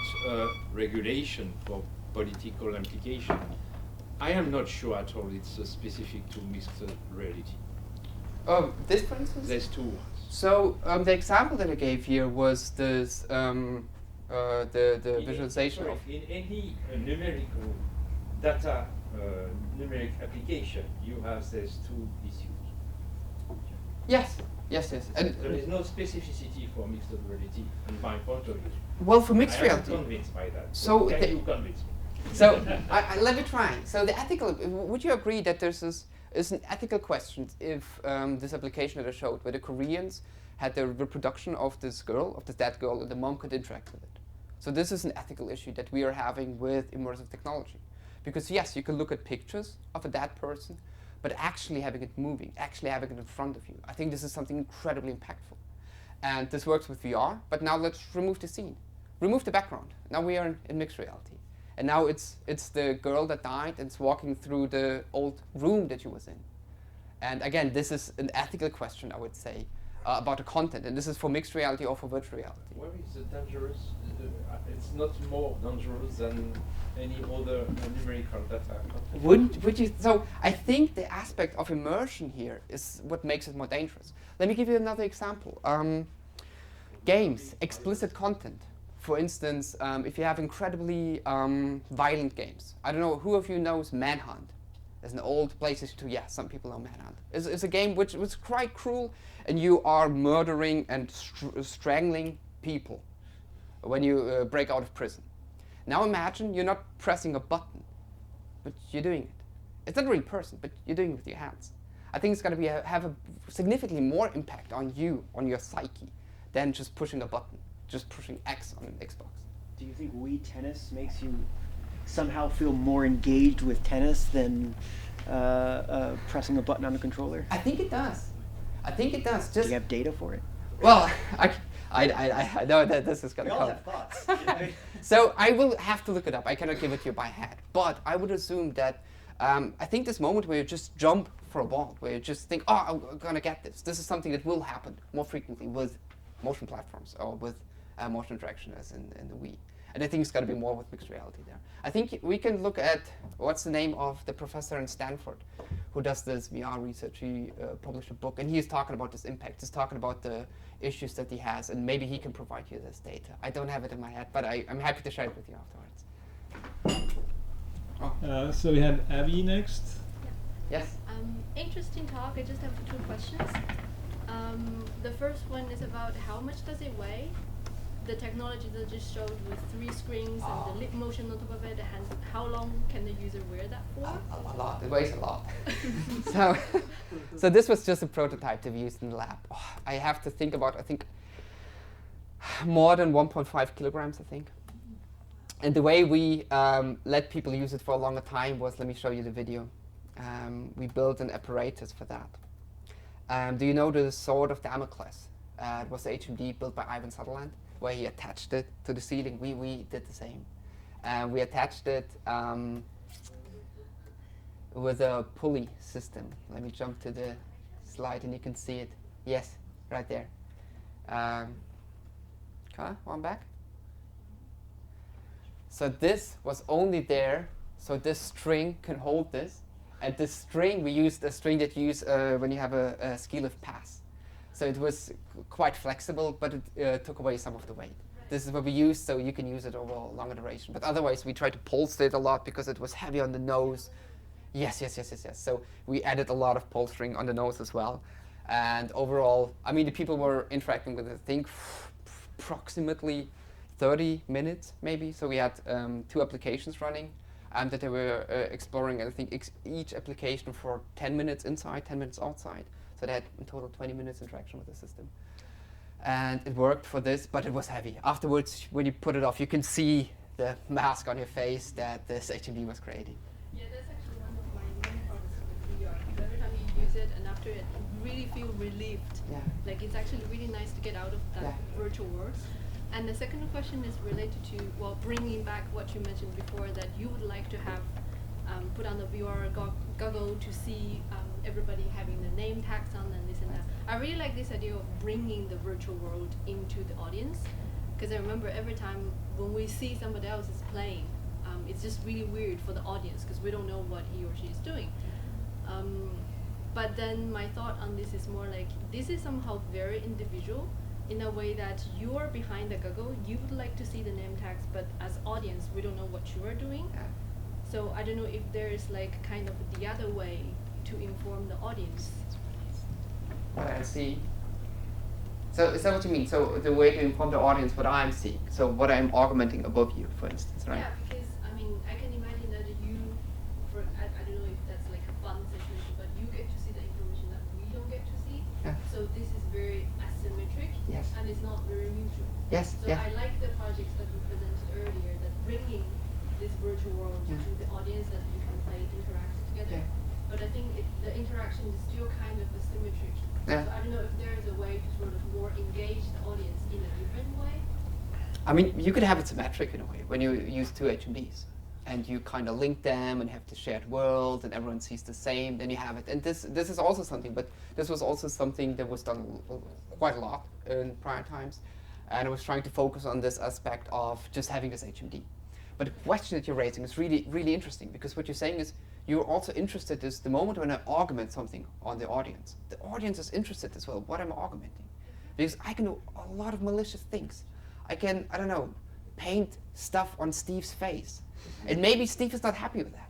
regulation for political implication, I am not sure at all it's specific to mixed reality. This, for instance? There's two ones. So the example that I gave here was this, the visualization of. In any numerical data, numeric application, you have these two issues. Yes, yes. And There is no specificity for mixed reality, in my point of view. well, for mixed I am reality. convinced by that. So Can the- you convince me? So let me try. So the ethical. Would you agree that there's is an ethical question if this application that I showed, where the Koreans had the reproduction of this girl, of this dead girl, and the mom could interact with it. So this is an ethical issue that we are having with immersive technology, because yes, you can look at pictures of a dead person, but actually having it moving, actually having it in front of you, I think this is something incredibly impactful. And this works with VR. But now let's remove the scene, remove the background. Now we are in mixed reality. And now it's the girl that died and it's walking through the old room that she was in. And again, this is an ethical question, I would say, about the content. And this is for mixed reality or for virtual reality. Where is the dangerous? It's not more dangerous than any other numerical data. Would you? So I think the aspect of immersion here is what makes it more dangerous. Let me give you another example. Games, explicit content. For instance, if you have incredibly violent games. I don't know, who of you knows Manhunt? There's an old PlayStation 2, yeah, some people know Manhunt. It's a game which was quite cruel, and you are murdering and strangling people when you break out of prison. Now imagine you're not pressing a button, but you're doing it. It's not a real person, but you're doing it with your hands. I think it's going to have a significantly more impact on you, on your psyche, than just pushing a button, just pushing X on an Xbox. Do you think Wii Tennis makes you somehow feel more engaged with tennis than pressing a button on the controller? I think it does. I think it does. Do you have data for it? Well, I know that this is going to We come. all have thoughts. So I will have to look it up. I cannot give it to you by head. But I would assume that I think this moment where you just jump for a ball, where you just think, oh, I'm going to get this. This is something that will happen more frequently with motion platforms or with motion interaction as in the Wii. And I think it's going to be more with mixed reality there. I think we can look at, what's the name of the professor in Stanford who does this VR research. He published a book, and he is talking about this impact. He's talking about the issues that he has, and maybe he can provide you this data. I don't have it in my head, but I'm happy to share it with you afterwards. Oh. So we had Abby next. Yes? Interesting talk. I just have 2 questions. The first one is about how much does it weigh? The technology that just showed with 3 screens and the lip motion on top of it, and how long can the user wear that for? A lot. It weighs a lot. So this was just a prototype to be used in the lab. Oh, I have to think about, I think, more than 1.5 kilograms, I think. And the way we let people use it for a longer time was, let me show you the video. We built an apparatus for that. Do you know the Sword of Damocles? It was the HMD built by Ivan Sutherland, where he attached it to the ceiling. We did the same. We attached it with a pulley system. Let me jump to the slide and you can see it. Yes, right there. One back. So this was only there so this string can hold this. And this string, we used a string that you use when you have a ski lift pass. So it was quite flexible, but it took away some of the weight. This is what we used, so you can use it over a longer duration. But otherwise, we tried to pulse it a lot because it was heavy on the nose. Yes. So we added a lot of polstering on the nose as well. And overall, I mean, the people were interacting with it, I think, approximately 30 minutes, maybe. So we had 2 applications running that they were exploring, and I think each application for 10 minutes inside, 10 minutes outside. So they had in total 20 minutes interaction with the system. And it worked for this, but it was heavy. Afterwards, when you put it off, you can see the mask on your face that this HMD was creating. Yeah, that's actually one of my main problems with VR. Every time you use it, and after it, you really feel relieved. Yeah. Like it's actually really nice to get out of that virtual world. And the second question is related to, well, bringing back what you mentioned before, that you would like to have put on the VR goggle to see everybody having the name tags on and this and that. I really like this idea of bringing the virtual world into the audience, because I remember every time when we see somebody else is playing, it's just really weird for the audience because we don't know what he or she is doing. But then my thought on this is more like, this is somehow very individual in a way that you are behind the goggle, you would like to see the name tags, but as audience, we don't know what you are doing. Yeah. So I don't know if there is like kind of the other way to inform the audience. I see. So is that what you mean? So the way to inform the audience what I'm seeing. So what I'm augmenting above you, for instance, right? Yeah, because I mean, I can imagine that you, I don't know if that's like a fun situation, but you get to see the information that we don't get to see. Yeah. So this is very asymmetric, Yes. and it's not very neutral. Yes. So I like the projects that we presented earlier, that bringing this virtual world to the audience that you can play, interact together. Yeah. But I think the interaction is still kind of asymmetric. Yeah. So I don't know if there is a way to sort of more engage the audience in a different way. I mean, you could have it symmetric in a way when you use 2 HMDs and you kind of link them and have the shared world and everyone sees the same, then you have it. And this is also something, but this was also something that was done quite a lot in prior times. And I was trying to focus on this aspect of just having this HMD. But the question that you're raising is really, really interesting, because what you're saying is you're also interested is the moment when I augment something on the audience. The audience is interested as well, what I'm augmenting. Because I can do a lot of malicious things. I can, I don't know, paint stuff on Steve's face. And maybe Steve is not happy with that.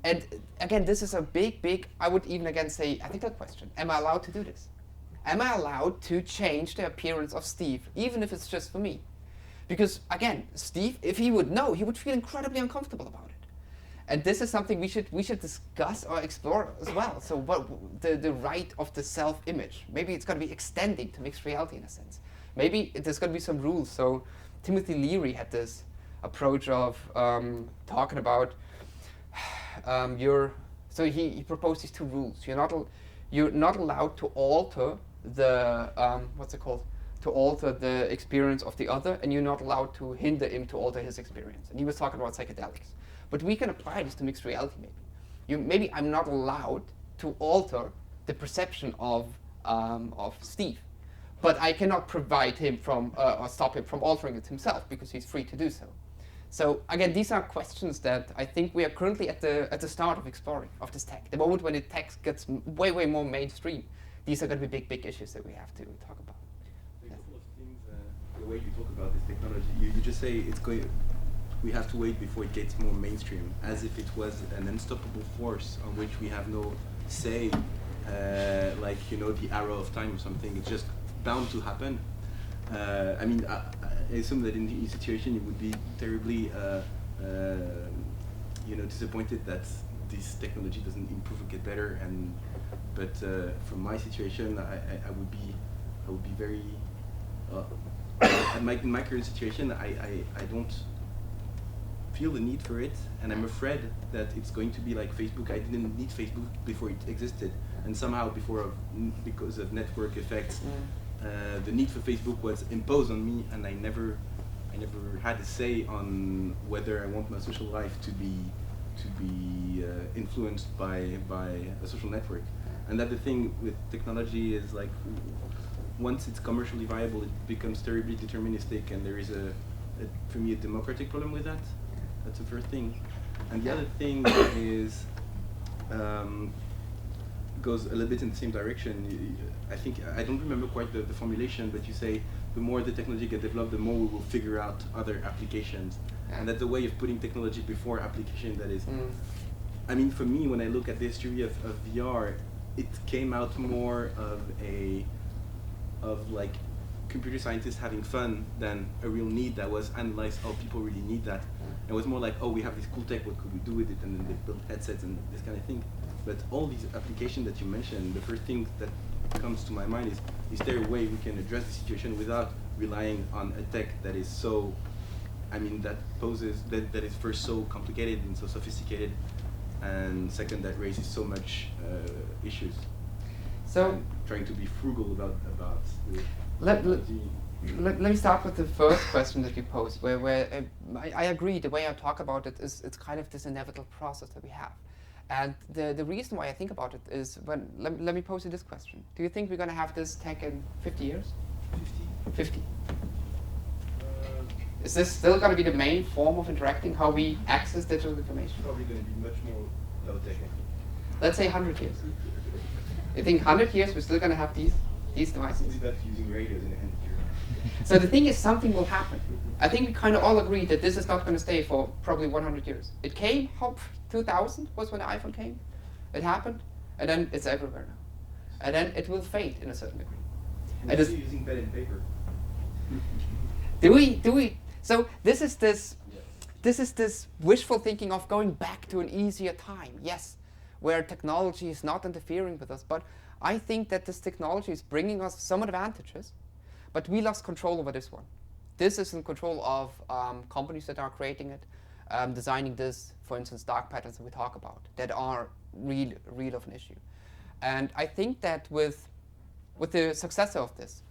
And again, this is a big, I would even again say, I think that question, am I allowed to do this? Am I allowed to change the appearance of Steve, even if it's just for me? Because again, Steve, if he would know, he would feel incredibly uncomfortable about it. And this is something we should discuss or explore as well. So what the right of the self-image. Maybe it's going to be extending to mixed reality in a sense. Maybe there's going to be some rules. So Timothy Leary had this approach of talking about so he proposed these two rules. You're not allowed to alter the to alter the experience of the other, and you're not allowed to hinder him to alter his experience. And he was talking about psychedelics. But we can apply this to mixed reality maybe. Maybe I'm not allowed to alter the perception of Steve, but I cannot prevent him from, or stop him from altering it himself because he's free to do so. So again, these are questions that I think we are currently at the start of exploring of this tech. The moment when the tech gets way more mainstream, these are going to be big issues that we have to talk about. A couple of things, the way you talk about this technology, you just say we have to wait before it gets more mainstream, as if it was an unstoppable force on which we have no say, like the arrow of time or something. It's just bound to happen. I mean, I assume that in the situation you would be terribly, disappointed that this technology doesn't improve or get better. But from my situation, I would be very. In my current situation, I don't feel the need for it, and I'm afraid that it's going to be like Facebook. I didn't need Facebook before it existed, and somehow because of network effects. The need for Facebook was imposed on me, and I never had a say on whether I want my social life to be influenced by a social network. And that the thing with technology is like once it's commercially viable, it becomes terribly deterministic, and there is for me a democratic problem with that. That's the first thing. And the other thing is goes a little bit in the same direction. I think, I don't remember quite the formulation, but you say the more the technology gets developed, the more we will figure out other applications. And that's a way of putting technology before application that is. I mean, for me, when I look at the history of VR, it came out more of like computer scientists having fun than a real need that was analyzed. Oh, people really need that. It was more like, oh, we have this cool tech, what could we do with it? And then they built headsets and this kind of thing. But all these applications that you mentioned, the first thing that comes to my mind is there a way we can address the situation without relying on a tech that is so, I mean, that is first so complicated and so sophisticated, and second, that raises so much issues. So and trying to be frugal about the let me start with the first question that you posed, where I agree. The way I talk about it is it's kind of this inevitable process that we have. And the reason why I think about it is let me pose you this question. Do you think we're going to have this tech in 50 years? 50. Is this still going to be the main form of interacting, how we access digital information? Probably going to be much more low tech. Let's say 100 years. You think 100 years we're still going to have these devices? Only that using radios in a hand here. So the thing is, something will happen. I think we kind of all agree that this is not going to stay for probably 100 years. It came, 2000 was when the iPhone came. It happened, and then it's everywhere now. And then it will fade in a certain degree. And still using pen and paper. Do we? So this is this wishful thinking of going back to an easier time. Yes, where technology is not interfering with us, but I think that this technology is bringing us some advantages, but we lost control over this one. This is in control of companies that are creating it, designing this, for instance, dark patterns that we talk about, that are real of an issue. And I think that with the successor of this,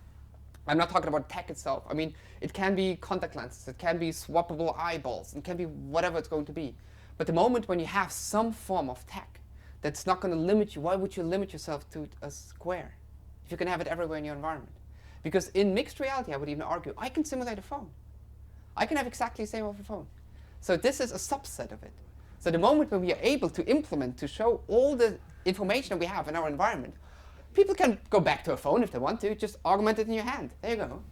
I'm not talking about tech itself. I mean, it can be contact lenses, it can be swappable eyeballs, it can be whatever it's going to be. But the moment when you have some form of tech that's not going to limit you, why would you limit yourself to a square if you can have it everywhere in your environment? Because in mixed reality, I would even argue, I can simulate a phone. I can have exactly the same over a phone. So this is a subset of it. So the moment when we are able to implement, to show all the information that we have in our environment, people can go back to a phone if they want to, just augment it in your hand. There you go.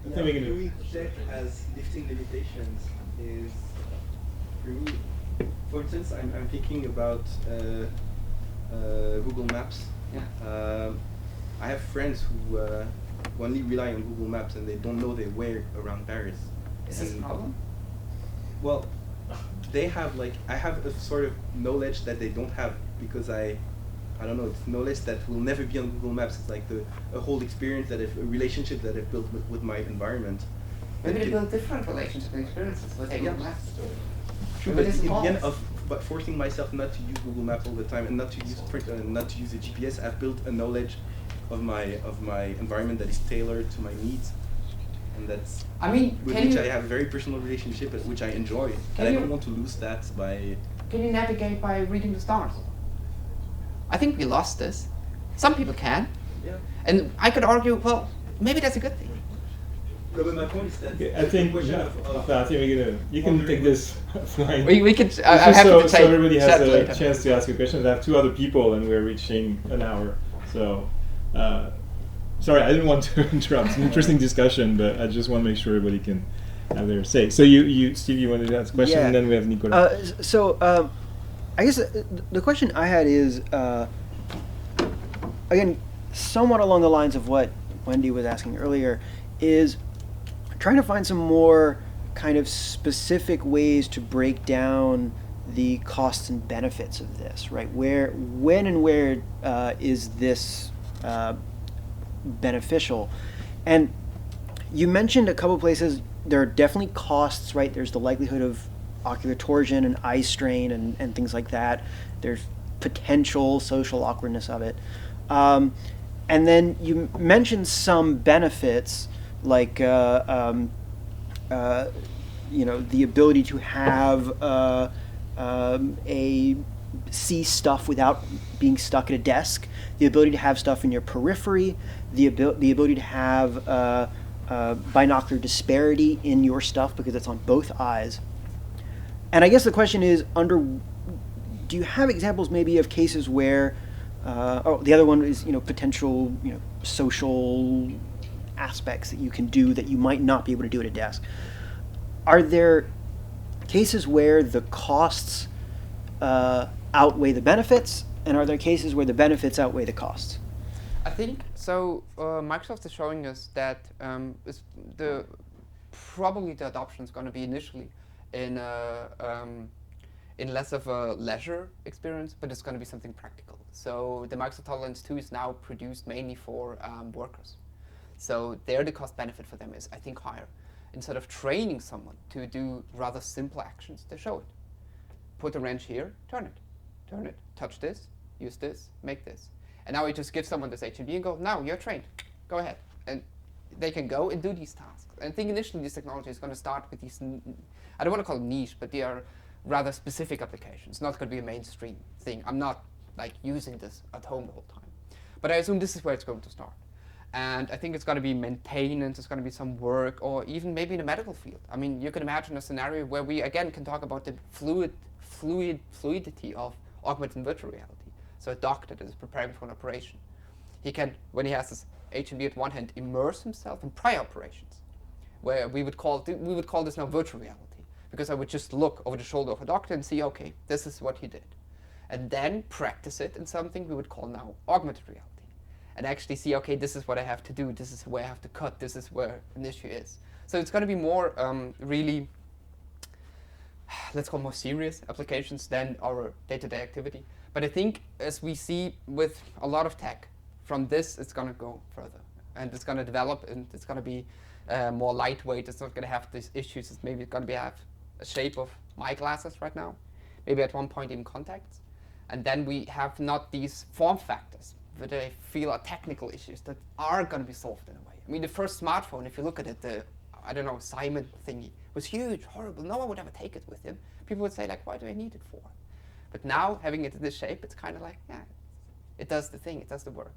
Viewing tech as lifting limitations is, for me, for instance, I'm thinking about Google Maps. Yeah. I have friends who only rely on Google Maps and they don't know their way around Paris. Is this a problem? Well, they have like, I have a sort of knowledge that they don't have because I don't know, it's knowledge that will never be on Google Maps. It's like a whole experience a relationship that I've built with my environment. Maybe they build different relationships and experiences with Google Maps. True, but in the end but forcing myself not to use Google Maps all the time and not to use not to use the GPS, I've built a knowledge of my environment that is tailored to my needs, and that's with which I have a very personal relationship, which I enjoy, and I don't want to lose that by. Can you navigate by reading the stars? I think we lost this. Some people can, and I could argue, well, maybe that's a good thing. But my point is that I think we're gonna. You can take this offline. We could. I'm happy to take. So everybody has a later. chance to ask a question. I have 2 other people, and we're reaching an hour. So, sorry, I didn't want to interrupt. It's an interesting discussion, but I just want to make sure everybody can have their say. So Steve, you wanted to ask a question, and then we have Nicolas. I guess the question I had is, again, somewhat along the lines of what Wendy was asking earlier, is trying to find some more kind of specific ways to break down the costs and benefits of this, right? When and where is this beneficial? And you mentioned a couple places there are definitely costs, right? There's the likelihood of ocular torsion and eye strain and things like that. There's potential social awkwardness of it. And then you mentioned some benefits, like the ability to have see stuff without being stuck at a desk, the ability to have stuff in your periphery, the ability to have binocular disparity in your stuff because it's on both eyes. And I guess the question is, do you have examples maybe of cases where, the other one is, potential, social aspects that you can do that you might not be able to do at a desk. Are there cases where the costs outweigh the benefits, and are there cases where the benefits outweigh the costs? I think so. Microsoft is showing us that probably the adoption is going to be initially in less of a leisure experience, but it's going to be something practical. So the Microsoft HoloLens 2 is now produced mainly for workers. So there the cost benefit for them is, I think, higher. Instead of training someone to do rather simple actions, they show it. Put a wrench here, turn it, touch this, use this, make this. And now we just give someone this HMD and go, now you're trained, go ahead. And they can go and do these tasks. And I think initially this technology is going to start with these, I don't want to call them niche, but they are rather specific applications. It's not going to be a mainstream thing. I'm not like using this at home the whole time. But I assume this is where it's going to start. And I think it's going to be maintenance, it's going to be some work, or even maybe in the medical field. I mean, you can imagine a scenario where we, again, can talk about the fluidity of augmented and virtual reality. So a doctor that is preparing for an operation, he can, when he has this HMD at one hand, immerse himself in prior operations, where we would call this now virtual reality, because I would just look over the shoulder of a doctor and see, okay, this is what he did. And then practice it in something we would call now augmented reality. And actually see, okay, this is what I have to do, this is where I have to cut, this is where an issue is. So it's going to be more really, let's call more serious applications than our day-to-day activity. But I think as we see with a lot of tech, from this it's going to go further. And it's going to develop, and it's going to be more lightweight. It's not going to have these issues. It's maybe going to have a shape of my glasses right now. Maybe at one point even contacts. And then we have not these form factors that I feel are technical issues that are going to be solved in a way. I mean, the first smartphone, if you look at it, the, I don't know, Simon thingy, was huge, horrible. No one would ever take it with him. People would say, like, what do I need it for? But now, having it in this shape, it's kind of like, yeah, it does the thing, it does the work.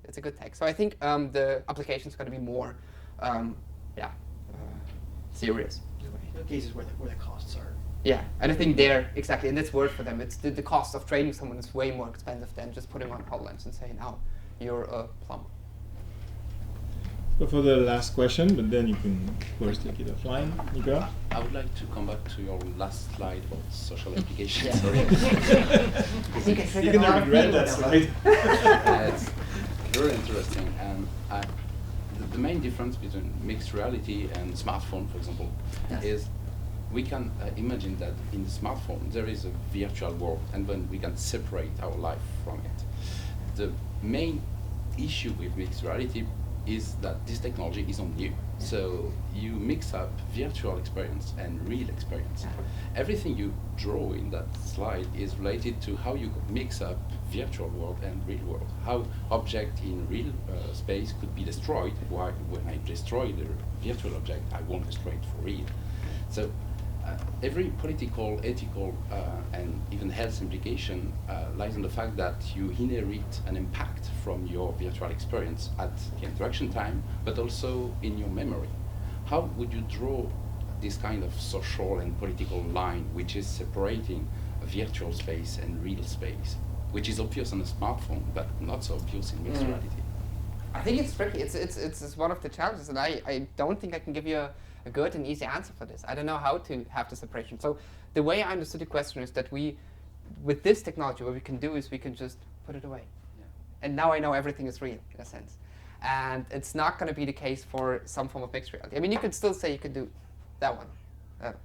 It's a good tech. So I think the application is going to be more, serious. The cases where the costs are. Yeah, and I think there, exactly, and that's word for them. It's the cost of training someone is way more expensive than just putting on HoloLens and saying, now you're a plumber. So for the last question, but then you can, of course, take it offline. Nicolas? I would like to come back to your last slide about social applications. Sorry. You're going to regret that slide. It's very interesting. And the main difference between mixed reality and smartphone, for example, is we can imagine that in the smartphone there is a virtual world, and then we can separate our life from it. The main issue with mixed reality is that this technology is on you. So you mix up virtual experience and real experience. Everything you draw in that slide is related to how you mix up virtual world and real world. How object in real space could be destroyed, while when I destroy the virtual object, I won't destroy it for real. So every political, ethical, and even health implication lies on the fact that you inherit an impact from your virtual experience at the interaction time, but also in your memory. How would you draw this kind of social and political line which is separating a virtual space and real space, which is obvious on a smartphone, but not so obvious in mixed reality? I think it's tricky. It's one of the challenges, and I don't think I can give you a good and easy answer for this. I don't know how to have the separation. So the way I understood the question is that with this technology, what we can do is we can just put it away. Yeah. And now I know everything is real, in a sense. And it's not going to be the case for some form of mixed reality. I mean, you could still say you could do that one,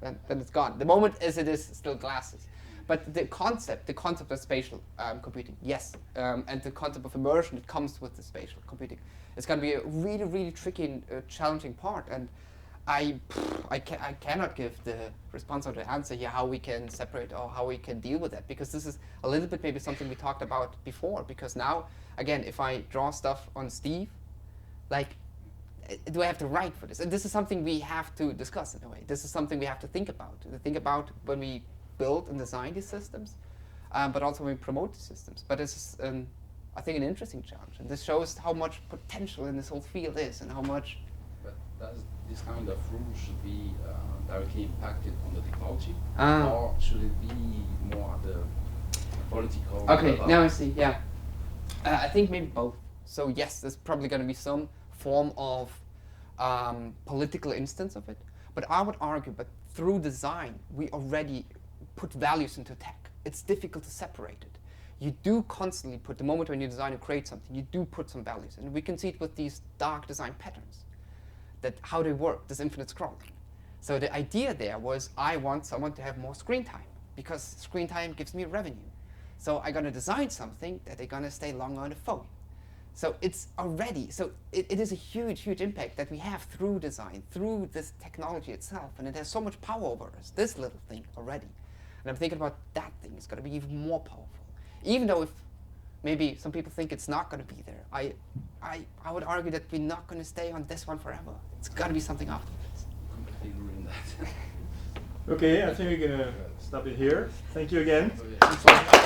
and then it's gone. The moment as it is still glasses. But the concept of spatial computing, yes, and the concept of immersion that comes with the spatial computing, is going to be a really, really tricky and challenging part. And I cannot give the response or the answer here how we can separate or how we can deal with that, because this is a little bit maybe something we talked about before. Because now, again, if I draw stuff on Steve, like, do I have to write for this? And this is something we have to discuss in a way. This is something we have to think about when we build and design these systems, but also when we promote the systems. But it's, I think, an interesting challenge. And this shows how much potential in this whole field is and how much... But does this kind of rule should be directly impacted on the technology, or should it be more at the political Okay, level? now I see, yeah. I think maybe both. So yes, there's probably going to be some form of political instance of it, but I would argue that through design, we already put values into tech. It's difficult to separate it. You do constantly put, the moment when you design and create something, you do put some values. And we can see it with these dark design patterns, that how they work, this infinite scrolling. So the idea there was, I want someone to have more screen time, because screen time gives me revenue. So I'm going to design something that they're going to stay longer on the phone. So it's already, so it is a huge, huge impact that we have through design, through this technology itself, and it has so much power over us, this little thing already. And I'm thinking about that thing is going to be even more powerful. Even though if maybe some people think it's not going to be there, I would argue that we're not going to stay on this one forever. It's got to be something afterwards. Completely agree on that. Okay, I think we're going to stop it here. Thank you again. Oh, yeah.